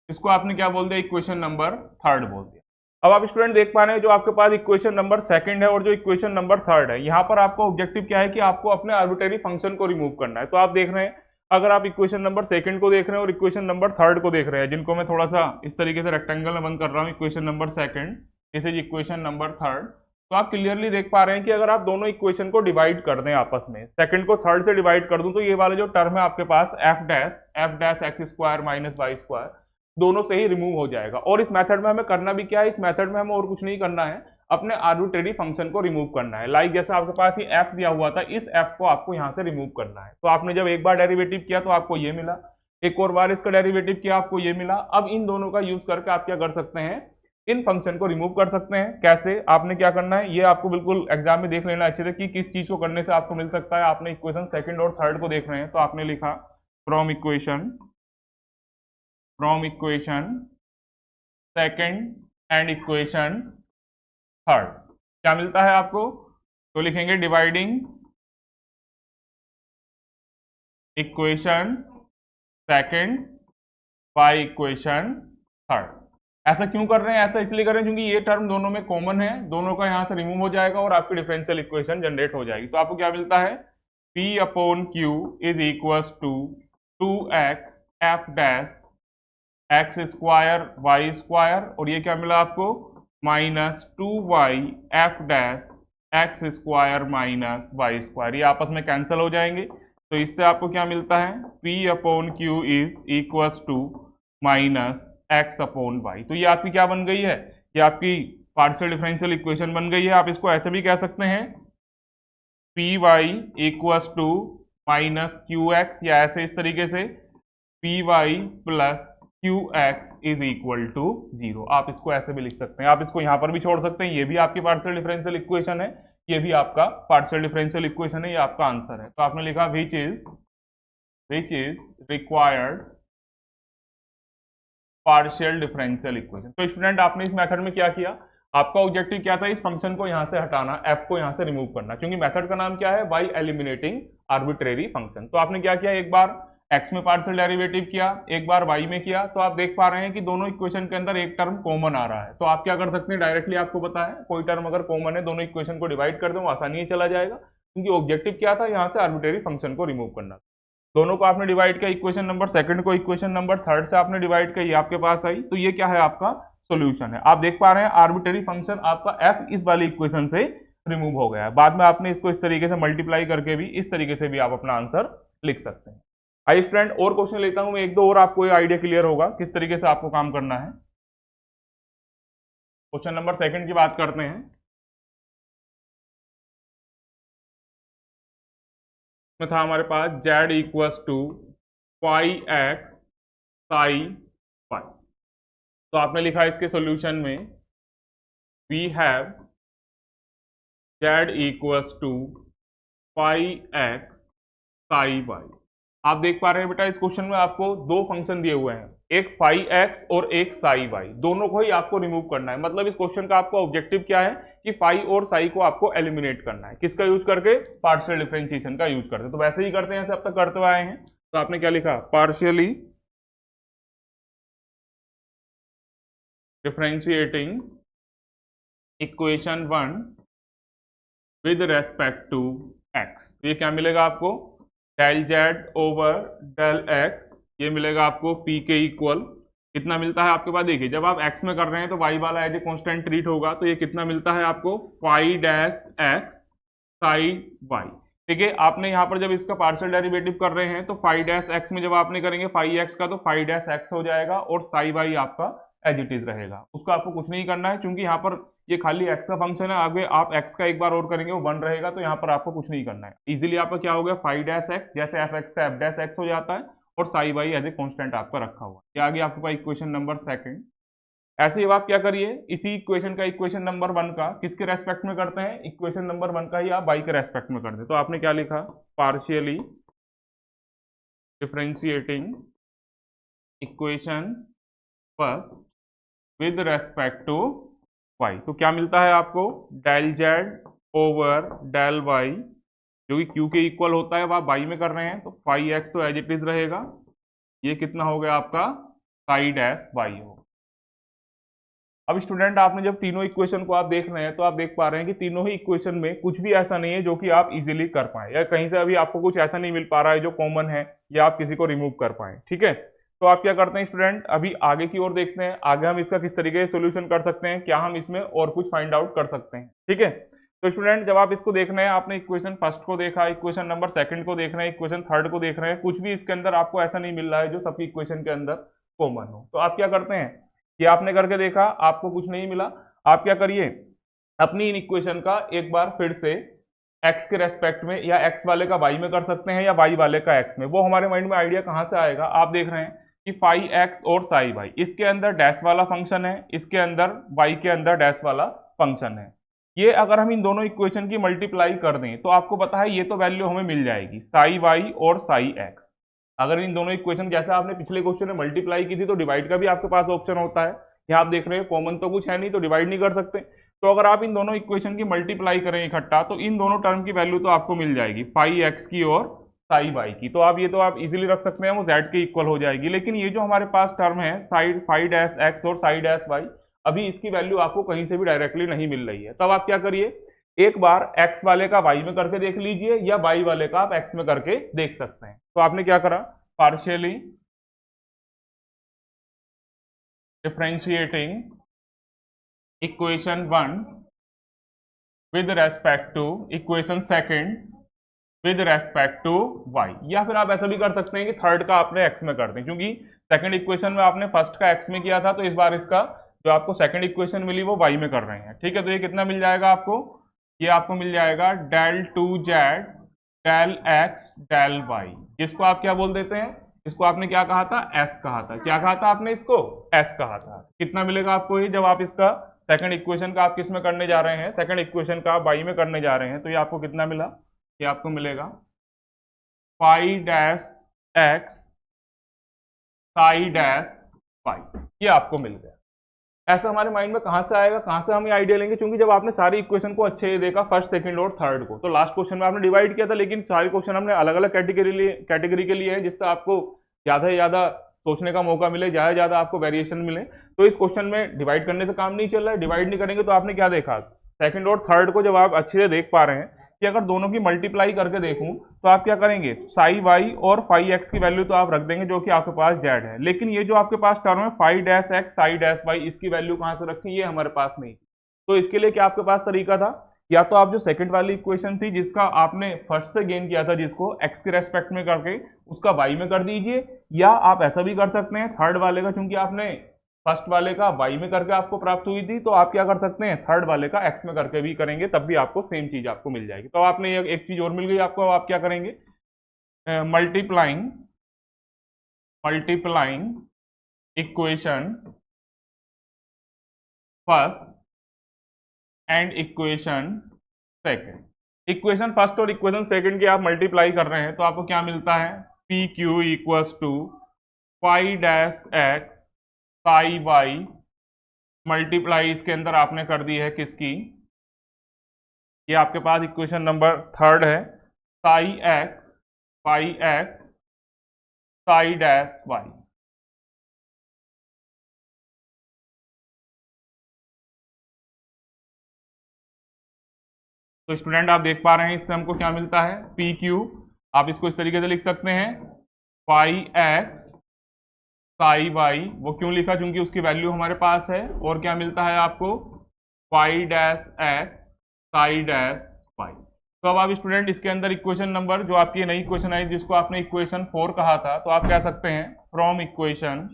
इसको आपने क्या बोल दिया, इक्वेशन नंबर 3 बोल दिया। अब आप स्टूडेंट देख पा रहे हैं जो आपके पास इक्वेशन नंबर 2 है और जो इक्वेशन नंबर 3 है, यहाँ पर आपका ऑब्जेक्टिव क्या है कि आपको अपने आर्बिट्रेरी फंक्शन को रिमूव करना है। तो आप देख रहे हैं, अगर आप इक्वेशन नंबर 2 को देख रहे हैं और इक्वेशन नंबर 3 को देख रहे हैं, जिनको मैं थोड़ा सा इस तरीके से रेक्टेंगल में बंद कर रहा हूँ, equation number 2 this is equation number 3, तो आप क्लियरली देख पा रहे हैं कि अगर आप दोनों इक्वेशन को डिवाइड कर दें आपस में, सेकंड को थर्ड से डिवाइड कर दूं, तो ये वाला जो टर्म है आपके पास F dash x square minus Y square दोनों से ही रिमूव हो जाएगा। और इस मेथड में हमें करना भी क्या है, इस मेथड में हमें और कुछ नहीं करना है, अपने आर्बिट्रेरी फंक्शन को रिमूव करना है। लाइक जैसे आपके पास ये एफ दिया हुआ था, इस एफ को आपको यहाँ से रिमूव करना है। तो आपने जब एक बार डेरिवेटिव किया तो आपको ये मिला, एक और बार इसका डेरिवेटिव किया आपको ये मिला। अब इन दोनों का यूज करके आप क्या कर सकते हैं, इन फंक्शन को रिमूव कर सकते हैं। कैसे, आपने क्या करना है, ये आपको बिल्कुल एग्जाम में देख लेना अच्छे से कि किस चीज को करने से आपको मिल सकता है। आपने इक्वेशन 2 और 3 को देख रहे हैं, तो आपने लिखा फ्रॉम इक्वेशन 2 एंड इक्वेशन 3 क्या मिलता है आपको, तो लिखेंगे डिवाइडिंग इक्वेशन 2 बाय इक्वेशन 3। ऐसा क्यों कर रहे हैं, ऐसा इसलिए कर रहे हैं क्योंकि ये टर्म दोनों में कॉमन है, दोनों का यहां से रिमूव हो जाएगा और आपकी डिफरेंशियल इक्वेशन जनरेट हो जाएगी। तो आपको क्या मिलता है, P upon Q is equals to 2x f dash x square y square, और ये क्या मिला आपको minus 2y f dash x square minus Y square. ये आपस में कैंसिल हो जाएंगे, तो इससे आपको क्या मिलता है, P upon Q is equals to minus x upon y. तो ये आपकी क्या बन गई है, ये आपकी पार्शियल डिफरेंशियल इक्वेशन बन गई है। आप इसको ऐसे भी कह सकते हैं p y equals to minus q x, या ऐसे इस तरीके से p y plus q x is equal to 0। आप इसको ऐसे भी लिख सकते हैं, आप इसको यहां पर भी छोड़ सकते हैं, ये भी आपकी पार्शियल डिफरेंशियल इक्वेशन है, ये भी आपका पार्शियल डिफरेंशियल इक्वेशन है, ये आपका आंसर है। तो आपने लिखा विच is required partial differential equation. तो स्टूडेंट आपने इस मेथड में क्या किया, आपका ऑब्जेक्टिव क्या था, इस फंक्शन को यहां से हटाना, एफ को यहां से रिमूव करना, क्योंकि मेथड का नाम क्या है, बाय एलिमिनेटिंग आर्बिट्रेरी फंक्शन। तो आपने क्या किया, एक बार एक्स में पार्शियल डेरिवेटिव किया, एक बार वाई में किया, तो आप देख पा रहे हैं कि दोनों इक्वेशन के अंदर एक टर्म कॉमन आ रहा है। तो आप क्या कर सकते हैं, डायरेक्टली आपको पता है कोई टर्म अगर कॉमन है, दोनों इक्वेशन को डिवाइड कर दो, आसानी से चला जाएगा, क्योंकि ऑब्जेक्टिव क्या था, यहाँ से आर्बिट्रेरी फंक्शन को रिमूव करना। दोनों को आपने डिवाइड किया, इक्वेशन नंबर 2 को इक्वेशन नंबर 3 से आपने डिवाइड किया, ये आपके पास आई, तो ये क्या है, आपका सॉल्यूशन है। आप देख पा रहे हैं आर्बिट्रेरी फंक्शन आपका एफ इस वाली इक्वेशन से रिमूव हो गया है। बाद में आपने इसको इस तरीके से मल्टीप्लाई करके भी, इस तरीके से भी आप अपना आंसर लिख सकते हैं। आइए स्टूडेंट और क्वेश्चन लेता हूं मैं, एक दो और, आपको ये आइडिया क्लियर होगा किस तरीके से आपको काम करना है। क्वेश्चन नंबर 2 की बात करते हैं। में था हमारे पास z equals to phi x psi phi. तो आपने लिखा इसके सॉल्यूशन में we have z equals to phi x psi y. आप देख पा रहे हैं बेटा, इस क्वेश्चन में आपको दो फंक्शन दिए हुए हैं, एक फाई एक्स और एक साई वाई, दोनों को ही आपको रिमूव करना है। मतलब इस क्वेश्चन का आपका ऑब्जेक्टिव क्या है कि फाई और साई को आपको एलिमिनेट करना है। किसका यूज करके, पार्शियल डिफरेंशिएशन का यूज करते, तो वैसे ही करते हैं जैसे अब तक करते हुए आए हैं। तो आपने क्या लिखा, partially differentiating equation 1 with respect to x. ये क्या मिलेगा आपको, del Z over del x, ये मिलेगा आपको p के इक्वल कितना मिलता है आपके पास, देखिए जब आप x में कर रहे हैं तो y वाला एज ए कांस्टेंट ट्रीट होगा, तो ये कितना मिलता है आपको phi dash x psi y. ठीक है, आपने यहाँ पर जब इसका पार्शियल डेरिवेटिव कर रहे हैं तो फाई डैश एक्स में जब आपने करेंगे फाई एक्स का, तो फाई डैश एक्स हो जाएगा और साई वाई आपका एज इट इज रहेगा, उसका आपको कुछ नहीं करना है, क्योंकि यहाँ पर ये खाली x का फंक्शन है। आगे आप x का एक बार और करेंगे वो 1 रहेगा, तो यहाँ पर आपको कुछ नहीं करना है। इजीली आपका क्या हो गया, फाई डैश एक्स जैसे एफ एक्स का एफ डैश एक्स हो जाता है, और psi y as a constant आपका रखा हुआ है। ये आ गया आपके पास इक्वेशन नंबर 2। ऐसे ही आप क्या करिए, इसी इक्वेशन का इक्वेशन नंबर 1 का किसके रेस्पेक्ट में करते हैं, इक्वेशन नंबर 1 का ही आप y के रेस्पेक्ट में करते हैं। तो आपने क्या लिखा, partially differentiating equation first with respect to y। तो क्या मिलता है आपको, del Z over del y, जो कि q के इक्वल होता है, वो आप y में कर रहे हैं तो फाई एक्स तो एज इट इज रहेगा। ये कितना हो गया आपका, साई डैश y हो। अब स्टूडेंट आपने जब तीनों इक्वेशन को आप देख रहे हैं तो आप देख पा रहे हैं कि तीनों ही इक्वेशन में कुछ भी ऐसा नहीं है जो कि आप इजीली कर पाए, या कहीं से अभी आपको कुछ ऐसा नहीं मिल पा रहा है जो कॉमन है या आप किसी को रिमूव कर पाए। ठीक है, तो आप क्या करते हैं स्टूडेंट, अभी आगे की ओर देखते हैं, आगे हम इसका किस तरीके से सोल्यूशन कर सकते हैं, क्या हम इसमें और कुछ फाइंड आउट कर सकते हैं। ठीक है, तो स्टूडेंट जब आप इसको देख रहे हैं, आपने इक्वेशन फर्स्ट को देखा, इक्वेशन नंबर सेकंड को देख रहे हैं, इक्वेशन थर्ड को देख रहे हैं, कुछ भी इसके अंदर आपको ऐसा नहीं मिल रहा है जो सबकी इक्वेशन के अंदर कॉमन हो। तो आप क्या करते हैं, ये आपने करके देखा, आपको कुछ नहीं मिला, आप क्या करिए, अपनी इन इक्वेशन का एक बार फिर से x के रेस्पेक्ट में, या x वाले का y में कर सकते हैं, या y वाले का x में। वो हमारे माइंड में आइडिया कहां से आएगा, आप देख रहे हैं कि फाई एक्स और साई वाई, इसके अंदर डैश वाला फंक्शन है, इसके अंदर y के अंदर डैश वाला फंक्शन है। ये अगर हम इन दोनों इक्वेशन की मल्टीप्लाई कर दें तो आपको पता है ये तो वैल्यू हमें मिल जाएगी, साई वाई और साई एक्स। अगर इन दोनों इक्वेशन, जैसा आपने पिछले क्वेश्चन में मल्टीप्लाई की थी, तो डिवाइड का भी आपके पास ऑप्शन होता है। यहाँ आप देख रहे हैं कॉमन तो कुछ है नहीं, तो डिवाइड नहीं कर सकते। तो अगर आप इन दोनों इक्वेशन की मल्टीप्लाई करें इकट्ठा, तो इन दोनों टर्म की वैल्यू तो आपको मिल जाएगी, फाई एक्स की और साई वाई की। तो आप ये तो आप इजीली रख सकते हैं, वो जेड के इक्वल हो जाएगी। लेकिन ये जो हमारे पास टर्म है साइड फाई डैश एक्स और साई डैश वाई, अभी इसकी वैल्यू आपको कहीं से भी डायरेक्टली नहीं मिल रही है। तब आप क्या करिए, एक बार x वाले का y में करके देख लीजिए, या y वाले का आप x में करके देख सकते हैं। तो आपने क्या करा, partially differentiating equation 1 with respect to equation second with respect to y, या फिर आप ऐसा भी कर सकते हैं कि थर्ड का आपने x में कर दें, क्योंकि सेकंड इक्वेशन में आपने फर्स्ट का x में किया था, तो इस बार इसका जो आपको सेकंड इक्वेशन मिली वो y में कर रहे हैं। ठीक है, तो ये कितना मिल जाएगा आपको, ये आपको मिल जाएगा del two Z del x del y, जिसको आप क्या बोल देते हैं, इसको आपने क्या कहा था, एस कहा था। क्या कहा था आपने, इसको एस कहा था। कितना मिलेगा आपको ये, जब आप इसका सेकंड इक्वेशन का आप किस में करने जा रहे हैं, सेकंड इक्वेशन का आप वाई में करने जा रहे हैं, तो ये आपको कितना मिला, ये आपको मिलेगा phi dash x psi dash y, ये आपको मिल गया। ऐसा हमारे माइंड में कहां से आएगा, कहां से हम ये आइडिया लेंगे, क्योंकि जब आपने सारी इक्वेशन को अच्छे से देखा, फर्स्ट सेकंड और थर्ड को, तो लास्ट क्वेश्चन में आपने डिवाइड किया था, लेकिन सारे क्वेश्चन हमने अलग अलग कैटेगरी के लिए है, जिससे आपको ज्यादा से ज्यादा सोचने का मौका मिले, ज्यादा से ज्यादा आपको वेरिएशन मिले। तो इस क्वेश्चन में डिवाइड करने से काम नहीं चल रहा है, डिवाइड नहीं करेंगे तो आपने क्या देखा, सेकंड और थर्ड को जब आप अच्छे से देख पा रहे हैं कि अगर दोनों की मल्टीप्लाई करके देखूं तो आप क्या करेंगे, साई वाई और फाई एक्स की वैल्यू तो आप रख देंगे जो कि आपके पास जेड है, लेकिन ये जो आपके पास टर्म है phi dash x psi dash y, इसकी वैल्यू कहां से रखें, ये हमारे पास नहीं। तो इसके लिए क्या आपके पास तरीका था, या तो आप जो सेकंड वाली इक्वेशन थी जिसका आपने फर्स्ट से गेन किया था, जिसको एक्स के रेस्पेक्ट में करके उसका वाई में कर दीजिए, या आप ऐसा भी कर सकते हैं थर्ड वाले का, चूंकि आपने फर्स्ट वाले का वाई में करके आपको प्राप्त हुई थी, तो आप क्या कर सकते हैं, थर्ड वाले का एक्स में करके भी करेंगे, तब भी आपको सेम चीज आपको मिल जाएगी। तो आपने एक चीज और मिल गई आपको, आप क्या करेंगे, multiplying equation first and equation second. Equation first और इक्वेशन सेकंड की आप मल्टीप्लाई कर रहे हैं तो आपको क्या मिलता है, p q equals to phi dash x psi y multiply, इसके अंदर आपने कर दी है किसकी, ये आपके पास इक्वेशन नंबर थर्ड है, psi x phi x psi dash y. तो स्टूडेंट आप देख पा रहे हैं इससे हमको क्या मिलता है, पी क्यू, आप इसको इस तरीके से लिख सकते हैं, फाई एक्स साई वाई, वो क्यों लिखा, क्योंकि उसकी वैल्यू हमारे पास है, और क्या मिलता है आपको, phi dash x psi dash y. तो अब आप स्टूडेंट इसके अंदर इक्वेशन नंबर जो आपकी नई इक्वेशन आई, जिसको आपने इक्वेशन 4 कहा था, तो आप कह सकते हैं from equation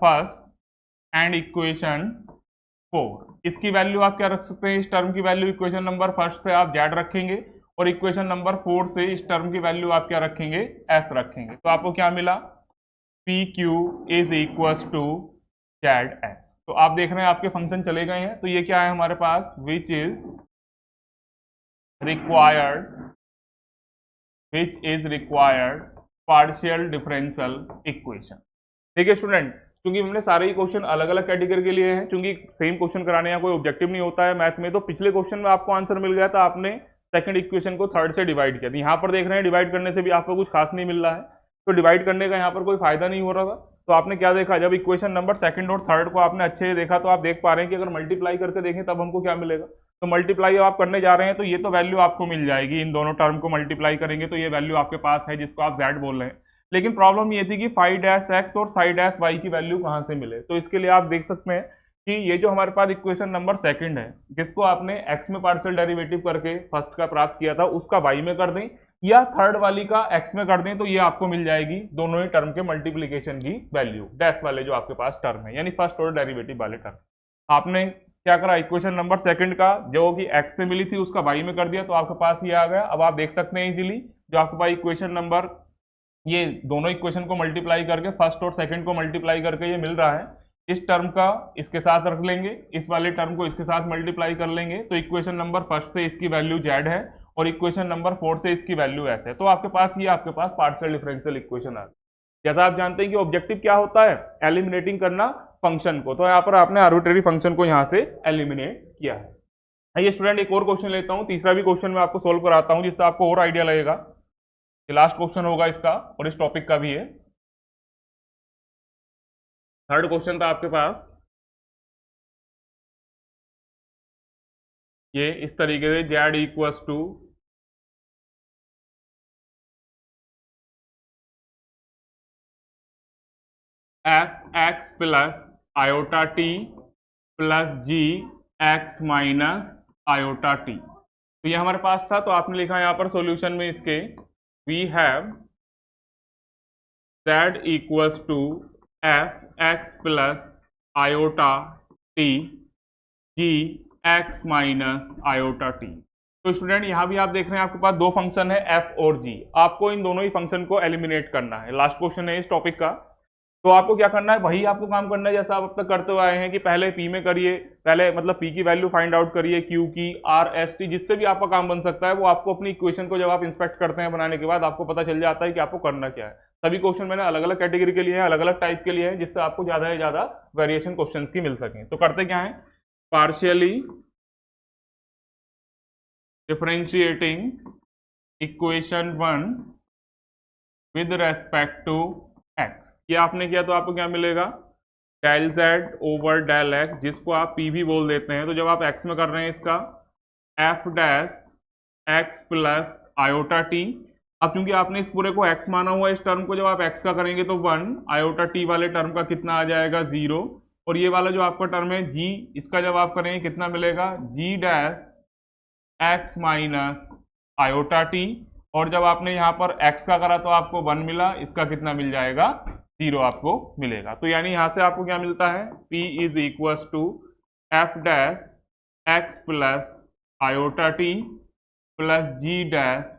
first and equation 4, इसकी वैल्यू आप क्या रख सकते हैं, इस टर्म की वैल्यू इक्वेशन नंबर फर्स्ट से आप जेड रखेंगे, और इक्वेशन नंबर 4 से इस टर्म की वैल्यू आप क्या रखेंगे, एस रखेंगे। तो आपको क्या मिला, p q is equals to z x. तो आप देख रहे हैं आपके फंक्शन चले गए हैं। तो ये क्या है हमारे पास, which is required partial differential equation. देखिए स्टूडेंट, क्योंकि हमने सारे ही क्वेश्चन अलग अलग कैटेगरी के लिए हैं, क्योंकि सेम क्वेश्चन कराने का कोई ऑब्जेक्टिव नहीं होता है मैथ में। तो पिछले क्वेश्चन में आपको आंसर मिल गया था, आपने सेकंड इक्वेशन को थर्ड से डिवाइड किया था। यहाँ पर देख रहे हैं डिवाइड करने से भी आपको कुछ खास नहीं मिल रहा है, तो डिवाइड करने का यहाँ पर कोई फायदा नहीं हो रहा था। तो आपने क्या देखा, जब इक्वेशन नंबर सेकंड और थर्ड को आपने अच्छे से देखा तो आप देख पा रहे हैं कि अगर मल्टीप्लाई करके देखें तब हमको क्या मिलेगा। तो मल्टीप्लाई आप करने जा रहे हैं तो ये तो वैल्यू आपको मिल जाएगी, इन दोनों टर्म को मल्टीप्लाई करेंगे तो ये वैल्यू आपके पास है जिसको आप z बोल रहे हैं। लेकिन प्रॉब्लम ये थी कि फाई डैश एक्स और साई डैश वाई की वैल्यू कहाँ से मिले। तो इसके लिए आप देख सकते हैं कि ये जो हमारे पास इक्वेशन नंबर सेकंड है, जिसको आपने x में पार्शियल डेरिवेटिव करके फर्स्ट का प्राप्त किया था, उसका y में कर दें या थर्ड वाली का x में कर दें, तो ये आपको मिल जाएगी दोनों ही टर्म के मल्टीप्लीकेशन की वैल्यू, डैश वाले जो आपके पास टर्म है, यानी फर्स्ट ऑर्डर डेरिवेटिव वाले टर्म। आपने क्या करा, इक्वेशन नंबर सेकंड का जो कि x से मिली थी उसका y में कर दिया, तो आपके पास ये आ गया। अब आप देख सकते हैं इजीली जो आपके पास इक्वेशन नंबर, ये दोनों इक्वेशन को मल्टीप्लाई करके फर्स्ट और सेकंड को मल्टीप्लाई करके ये मिल रहा है, इस टर्म का इसके साथ रख लेंगे, इस वाले टर्म को इसके साथ मल्टीप्लाई कर लेंगे, तो इक्वेशन नंबर फर्स्ट से इसकी वैल्यू z है और इक्वेशन नंबर फोर्थ से इसकी वैल्यू s है। तो आपके पास ये आपके पास पार्शियल डिफरेंशियल इक्वेशन आ गया। जैसा आप जानते हैं कि ऑब्जेक्टिव क्या होता है, एलिमिनेटिंग करना फंक्शन को। तो यहाँ पर आपने आर्बिट्रेरी फंक्शन को यहाँ से एलिमिनेट किया है। आइए स्टूडेंट एक और क्वेश्चन लेता हूँ, तीसरा भी क्वेश्चन मैं आपको सोल्व कराता हूँ जिससे आपको और आइडिया लगेगा। ये लास्ट क्वेश्चन होगा इसका और इस टॉपिक का भी है। थर्ड क्वेश्चन था आपके पास, ये इस तरीके से z equals to F x plus iota T plus ji x minus iota t. तो ये हमारे पास था, तो आपने लिखा यहाँ पर सॉल्यूशन में इसके, we have z equals to F x plus iota t g x minus iota t. तो स्टूडेंट यहाँ भी आप देख रहे हैं आपके पास दो फंक्शन है f और g, आपको इन दोनों ही फंक्शन को एलिमिनेट करना है। लास्ट क्वेश्चन है इस टॉपिक का। तो आपको क्या करना है, वही आपको काम करना है जैसा आप अब तक करते हुए आए हैं कि पहले p में करिए, पहले मतलब p की वैल्यू फाइंड आउट करिए, q की, r s t, जिससे भी आपका काम बन सकता है वो आपको अपनी इक्वेशन को जब आप इंस्पेक्ट करते हैं बनाने के बाद आपको पता चल जाता है कि आपको करना क्या है। सभी क्वेश्चन मैंने अलग अलग कैटेगरी के लिए हैं, अलग अलग टाइप के लिए हैं, जिससे आपको ज्यादा से ज्यादा वेरिएशन क्वेश्चन की मिल सके। तो करते क्या है, partially differentiating equation 1 with respect to x, ये आपने किया तो आपको क्या मिलेगा, del z over del x, जिसको आप p भी बोल देते हैं। तो जब आप x में कर रहे हैं इसका f dash x plus iota t, अब क्योंकि आपने इस पूरे को x माना हुआ है, इस टर्म को जब आप x का करेंगे तो 1, आयोटा t वाले टर्म का कितना आ जाएगा 0, और ये वाला जो आपका टर्म है g, इसका जब आप करेंगे कितना मिलेगा, g dash x minus iota t, और जब आपने यहाँ पर x का करा तो आपको 1 मिला, इसका कितना मिल जाएगा 0 आपको मिलेगा। तो यानी यहाँ से आपको क्या मिलता है, p is equals to f dash x plus iota t plus g dash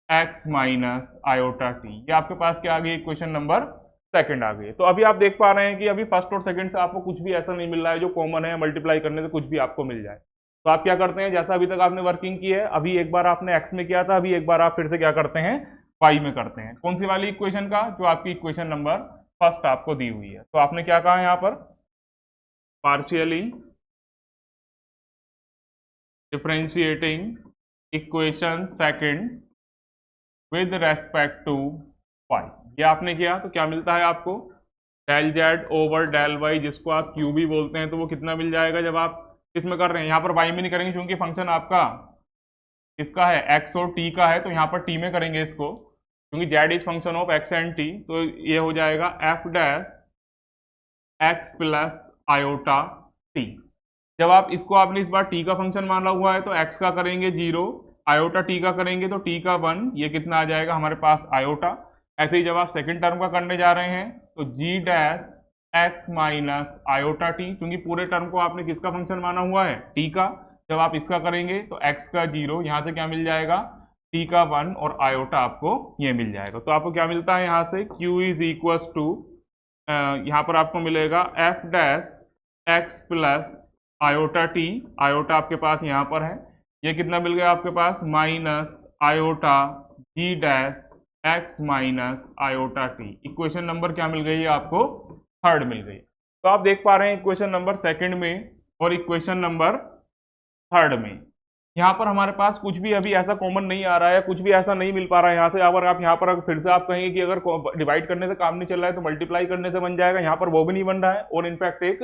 x minus iota t। ये आपके पास क्या आ गई, इक्वेशन नंबर सेकंड आ गई। तो अभी आप देख पा रहे हैं कि अभी फर्स्ट और सेकंड से आपको कुछ भी ऐसा नहीं मिल रहा है जो कॉमन है, मल्टीप्लाई करने से कुछ भी आपको मिल जाए। तो आप क्या करते हैं, जैसा अभी तक आपने वर्किंग की है, अभी एक बार आपने x में किया था, अभी एक बार आप फिर से क्या करते हैं, y में करते हैं। कौन सी वाली इक्वेशन का, जो आपकी इक्वेशन नंबर फर्स्ट आपको दी हुई है। तो आपने क्या कहा यहाँ पर, partially differentiating equation second with respect to y, ये आपने किया तो क्या मिलता है आपको, del z over del y, जिसको आप q भी बोलते हैं। तो वो कितना मिल जाएगा जब आप किसमें कर रहे हैं, यहाँ पर y में नहीं करेंगे क्योंकि फंक्शन आपका किसका है, x और t का है, तो यहाँ पर t में करेंगे इसको, क्योंकि z is function of x and t। तो ये हो जाएगा f dash x plus iota t। जब आप इसको आपने इस बार t का फंक्शन माना हुआ है तो x का करेंगे 0, आयोटा t का करेंगे तो t का 1, ये कितना आ जाएगा हमारे पास आयोटा। ऐसे ही जब आप सेकंड टर्म का करने जा रहे हैं तो g dash x minus iota T, क्योंकि पूरे टर्म को आपने किसका फंक्शन माना हुआ है, t का। जब आप इसका करेंगे तो x का 0, यहाँ से क्या मिल जाएगा, t का 1 और आयोटा आपको ये मिल जाएगा। तो आपको क्या मिलता है यहाँ से, q इज इक्वल्स टू यहाँ पर आपको मिलेगा F dash x plus iota T, iota आपके पास यहाँ पर है, ये कितना मिल गया आपके पास minus iota G dash x minus iota T. Equation number क्या मिल गई है आपको, थर्ड मिल गई। तो आप देख पा रहे हैं इक्वेशन नंबर सेकंड में और इक्वेशन नंबर थर्ड में यहाँ पर हमारे पास कुछ भी अभी ऐसा कॉमन नहीं आ रहा है, कुछ भी ऐसा नहीं मिल पा रहा है यहाँ से। अगर आप यहाँ पर अगर फिर से आप कहेंगे कि अगर डिवाइड करने से काम नहीं चल रहा है तो मल्टीप्लाई करने से बन जाएगा, यहाँ पर वो भी नहीं बन रहा है और इनफैक्ट एक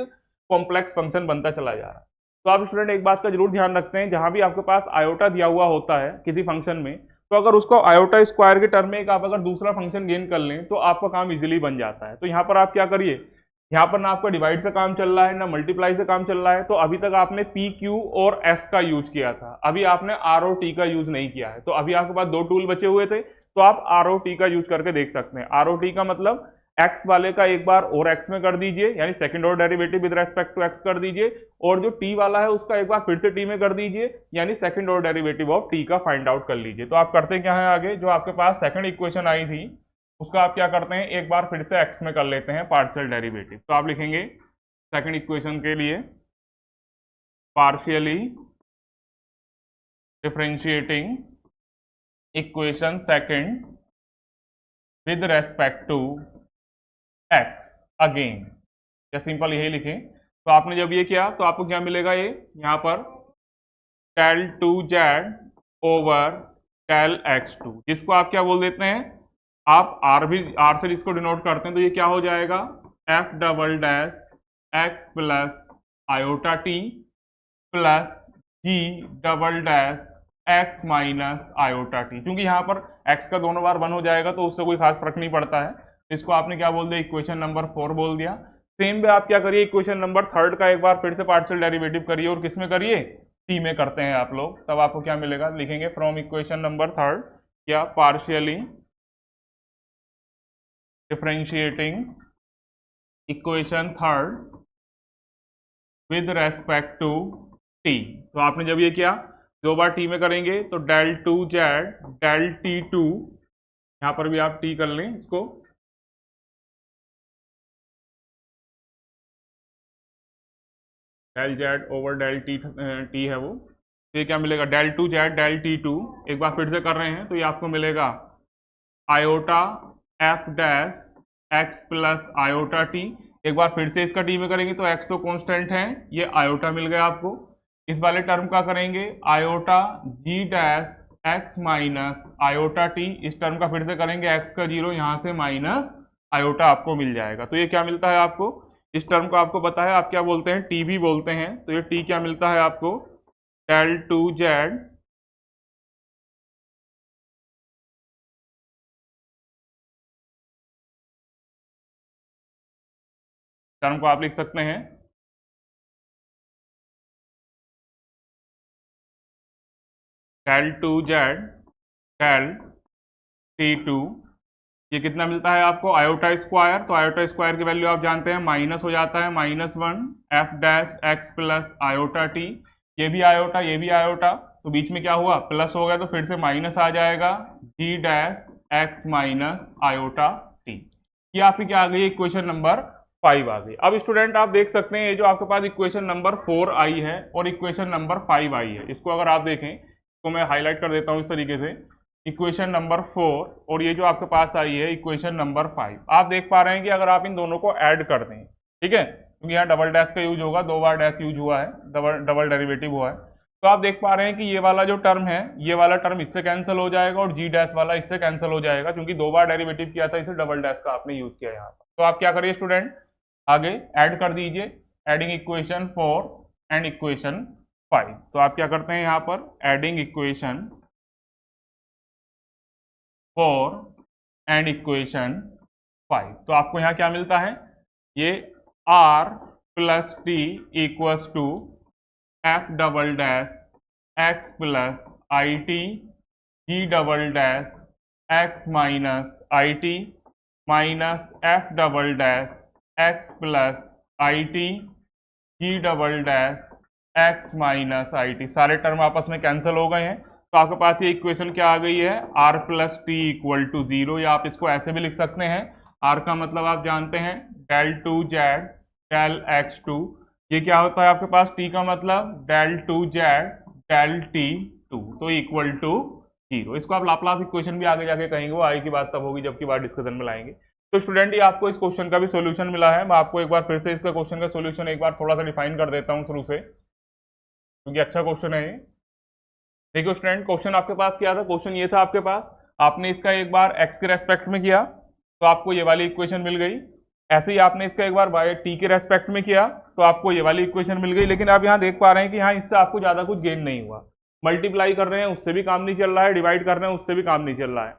कॉम्प्लेक्स फंक्शन बनता चला जा रहा है। तो आप स्टूडेंट एक बात का जरूर ध्यान रखते हैं, जहां भी आपके पास आयोटा दिया हुआ होता है किसी फंक्शन में, तो अगर उसको आयोटा स्क्वायर के टर्म में एक आप अगर दूसरा फंक्शन गेन कर लें तो आपका काम इजीली बन जाता है। तो यहाँ पर आप क्या करिए, यहाँ पर ना आपका डिवाइड से काम चल रहा है ना मल्टीप्लाई से काम चल रहा है, तो अभी तक आपने पी क्यू और एस का यूज किया था, अभी आपने आर और टी का यूज नहीं किया है। तो अभी आपके पास दो टूल बचे हुए थे, तो आप आर और टी का यूज करके देख सकते हैं। आर और टी का मतलब एक्स वाले का एक बार और एक्स में कर दीजिए, यानी second order derivative with respect to x कर दीजिए, और जो टी वाला है उसका एक बार फिर से टी में कर दीजिए, यानी second order derivative of T का फाइंड आउट कर लीजिए। तो आप करते क्या है, आगे जो आपके पास सेकंड इक्वेशन आई थी उसका आप क्या करते हैं, एक बार फिर से एक्स में कर लेते हैं पार्शियल डेरिवेटिव। तो आप लिखेंगे सेकंड इक्वेशन के लिए partially differentiating equation second with respect to x again, या सिंपल यही लिखें। तो आपने जब ये किया तो आपको क्या मिलेगा, ये यहाँ पर del two Z over del x two, जिसको आप क्या बोल देते हैं, आप आर से इसको डिनोट करते हैं, तो ये क्या हो जाएगा F double dash x plus iota T plus G double dash x minus iota T. क्योंकि यहाँ पर एक्स का दोनों बार 1 हो जाएगा तो उससे कोई खास फर्क नहीं पड़ता है, इसको आपने क्या बोल दिया, इक्वेशन नंबर 4 बोल दिया। सेम पे आप क्या करिए, इक्वेशन नंबर थर्ड का एक बार फिर से पार्शियल डेरिवेटिव करिए, और किस में करिए, टी में करते हैं आप लोग, तब आपको क्या मिलेगा, लिखेंगे फ्रॉम इक्वेशन नंबर थर्ड क्या partially differentiating equation third with respect to t. तो आपने जब ये किया दो बार टी में करेंगे तो del two Z del t two, यहां पर भी आप टी कर लें इसको, del Z over del t है वो, तो ये क्या मिलेगा del two Z del t two, एक बार फिर से कर रहे हैं तो ये आपको मिलेगा iota F dash x plus iota T. एक बार फिर से इसका टी में करेंगे तो एक्स तो कांस्टेंट है, ये आयोटा मिल गया आपको। इस वाले टर्म का करेंगे iota G dash x minus iota T, इस टर्म का फिर से करेंगे एक्स का जीरो, यहां से माइनस आयोटा आपको मिल जाएगा। तो ये क्या मिलता है आपको, इस टर्म को आपको पता है आप क्या बोलते हैं, टी भी बोलते हैं। तो ये टी क्या मिलता है आपको, डेल टू जेड टर्म को आप लिख सकते हैं del two Z del t two, ये कितना मिलता है आपको आयोटा स्क्वायर, तो आयोटा स्क्वायर की वैल्यू आप जानते हैं माइनस हो जाता है -1 f dash x plus iota T, ये भी आयोटा ये भी आयोटा, तो बीच में क्या हुआ प्लस हो गया तो फिर से माइनस आ जाएगा G dash x minus iota T. ये आपकी क्या आ गई, इक्वेशन नंबर 5 आ गई। अब स्टूडेंट आप देख सकते हैं ये जो आपके पास इक्वेशन नंबर 4 आई है और इक्वेशन नंबर 5 आई है, इसको अगर आप देखें तो मैं हाईलाइट कर देता हूं इस तरीके से, इक्वेशन नंबर 4 और ये जो आपके पास आई है इक्वेशन नंबर 5, आप देख पा रहे हैं कि अगर आप इन दोनों को ऐड कर दें, ठीक है, क्योंकि यहाँ डबल डैश का यूज होगा, 2 बार डैश यूज हुआ है, डबल डेरिवेटिव हुआ है, तो आप देख पा रहे हैं कि ये वाला जो टर्म है ये वाला टर्म इससे कैंसिल हो जाएगा और जी डैश वाला इससे कैंसिल हो जाएगा, क्योंकि 2 बार डेरिवेटिव किया था, इसे डबल डैश का आपने यूज किया यहाँ पर। तो आप क्या करिए स्टूडेंट, आगे ऐड कर दीजिए, एडिंग इक्वेशन 4 एंड इक्वेशन 5। तो आप क्या करते हैं यहाँ पर एडिंग इक्वेशन 4 एंड इक्वेशन 5, तो आपको यहाँ क्या मिलता है, ये r plus t equals to f double dash x plus I t g double dash x minus I t minus f double dash x plus I t g double dash x minus I t, सारे term आपस में cancel हो गए हैं। तो आपके पास ये equation क्या आ गई है, r plus t equal to 0, या आप इसको ऐसे भी लिख सकते हैं आर का मतलब आप जानते हैं del two Z del x two. ये क्या होता है आपके पास, टी का मतलब del two Z del t two, तो इक्वल टू 0। इसको आप लाप्लास इक्वेशन भी आगे जाके कहेंगे, वो आगे की बात तब होगी जबकि बात डिस्कशन में लाएंगे। तो स्टूडेंट ये आपको इस क्वेश्चन का भी सॉल्यूशन मिला है। मैं आपको एक बार फिर से इसका क्वेश्चन का सॉल्यूशन एक बार थोड़ा सा डिफाइन कर देता हूँ शुरू से, क्योंकि अच्छा क्वेश्चन है ये। देखिए स्टूडेंट, क्वेश्चन आपके पास क्या था, क्वेश्चन ये था आपके पास, आपने इसका एक बार एक्स के रेस्पेक्ट में किया तो आपको ये वाली इक्वेशन मिल गई। ऐसे ही आपने इसका एक बार बाय टी के रेस्पेक्ट में किया तो आपको ये वाली इक्वेशन मिल गई। लेकिन आप यहाँ देख पा रहे हैं कि यहाँ इससे आपको ज्यादा कुछ गेन नहीं हुआ। मल्टीप्लाई कर रहे हैं उससे भी काम नहीं चल रहा है, डिवाइड कर रहे हैं उससे भी काम नहीं चल रहा है।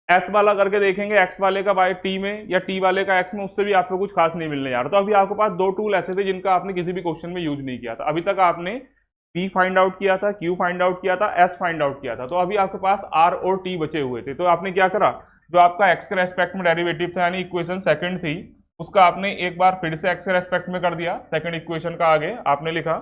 एस वाला करके देखेंगे, एक्स वाले का बाय टी में या टी वाले का एक्स में, उससे भी आपको कुछ खास नहीं मिलने जा रहा। तो अभी आपके पास दो टूल ऐसे थे जिनका आपने किसी भी क्वेश्चन में यूज नहीं किया था। अभी तक आपने P फाइंड आउट किया था, Q फाइंड आउट किया था, S फाइंड आउट किया था। तो अभी आपके पास R और T बचे हुए थे। तो आपने क्या करा, जो आपका x के रेस्पेक्ट में डेरिवेटिव था यानी इक्वेशन सेकंड थी, उसका आपने एक बार फिर से x के रेस्पेक्ट में कर दिया। सेकंड इक्वेशन का आगे आपने लिखा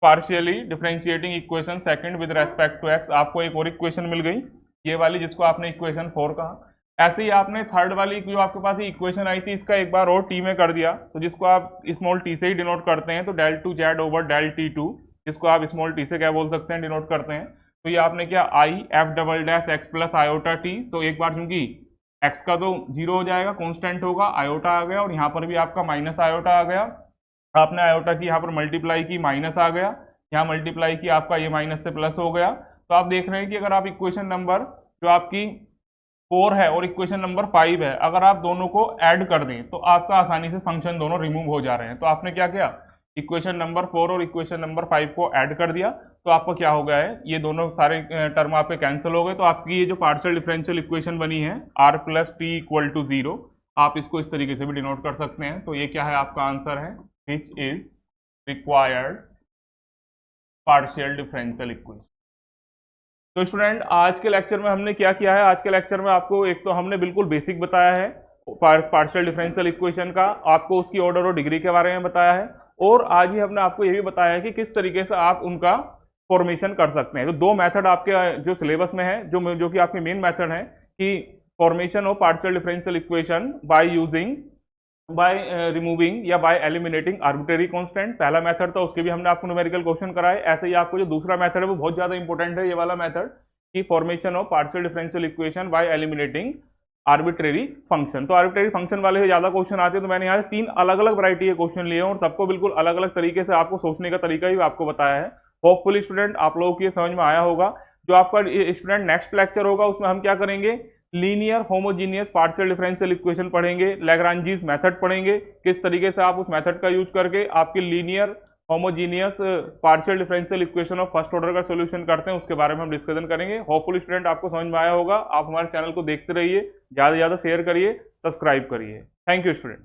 partially differentiating equation second with respect to x। आपको एक और इक्वेशन मिल गई, ये वाली, जिसको आपने इक्वेशन 4 कहा। ऐसे ही आपने थर्ड वाली जो आपके पास इक्वेशन आई थी, इसका एक बार और t में कर दिया, तो जिसको आप स्मॉल t से ही डिनोट करते हैं, तो del two Z over del t two, जिसको आप स्मॉल टी से क्या बोल सकते हैं, डिनोट करते हैं। तो ये आपने क्या, I F double dash x plus iota t. तो एक बार चूंकि एक्स का तो 0 हो जाएगा, कांस्टेंट होगा, आयोटा आ गया, और यहाँ पर भी आपका माइनस आयोटा आ गया। आपने आयोटा की यहाँ पर मल्टीप्लाई की, माइनस आ गया, यहाँ मल्टीप्लाई की, आपका ये माइनस से प्लस हो गया। तो आप देख रहे हैं कि अगर आप इक्वेशन नंबर जो आपकी 4 है और इक्वेशन नंबर 5 है, अगर आप दोनों को ऐड कर दें तो आपका आसानी से फंक्शन दोनों रिमूव हो जा रहे हैं। तो आपने क्या किया, इक्वेशन नंबर 4 और इक्वेशन नंबर 5 को ऐड कर दिया, तो आपका क्या हो गया है, ये दोनों सारे टर्म आपके कैंसिल हो गए। तो आपकी ये जो पार्शियल डिफरेंशियल इक्वेशन बनी है r plus t equal to 0, आप इसको इस तरीके से भी डिनोट कर सकते हैं। तो ये क्या है, आपका आंसर है विच is required partial differential equation. तो स्टूडेंट, आज के लेक्चर में हमने क्या किया है, आज के लेक्चर में आपको एक तो हमने बिल्कुल बेसिक बताया है पार्शियल डिफरेंशियल इक्वेशन का, आपको उसकी ऑर्डर और डिग्री के बारे में बताया है, और आज ही हमने आपको ये भी बताया है कि किस तरीके से आप उनका फॉर्मेशन कर सकते हैं। तो दो मेथड आपके जो सिलेबस में है, जो कि आपके मेन मेथड है कि formation of partial differential equation by removing या बाय एलिमिनेटिंग आर्बिट्रेरी कांस्टेंट। पहला मेथड था, उसके भी हमने आपको न्यूमेरिकल क्वेश्चन कराए। ऐसे ही आपको जो दूसरा मेथड है वो बहुत ज्यादा इंपॉर्टेंट है, ये वाला मेथड की formation of partial differential equation by eliminating arbitrary function. तो आर्बिट्रेरी फंक्शन वाले ज्यादा क्वेश्चन आते हैं, तो मैंने यहाँ 3 अलग अलग वैरायटी के क्वेश्चन लिए हैं और सबको बिल्कुल अलग अलग तरीके से आपको सोचने का तरीका भी आपको बताया है। होपफुली स्टूडेंट आप लोगों को ये समझ में आया होगा। जो आपका स्टूडेंट नेक्स्ट लेक्चर होगा उसमें हम क्या करेंगे, linear homogeneous partial differential equation पढ़ेंगे, लैग्रांजीज मेथड पढ़ेंगे, किस तरीके से आप उस मेथड का यूज करके आपके linear homogeneous partial differential equation of first order का सॉल्यूशन करते हैं, उसके बारे में हम डिस्कशन करेंगे। होपफुली स्टूडेंट आपको समझ में आया होगा। आप हमारे चैनल को देखते रहिए, ज़्यादा से ज़्यादा शेयर करिए, सब्सक्राइब करिए। Thank you student.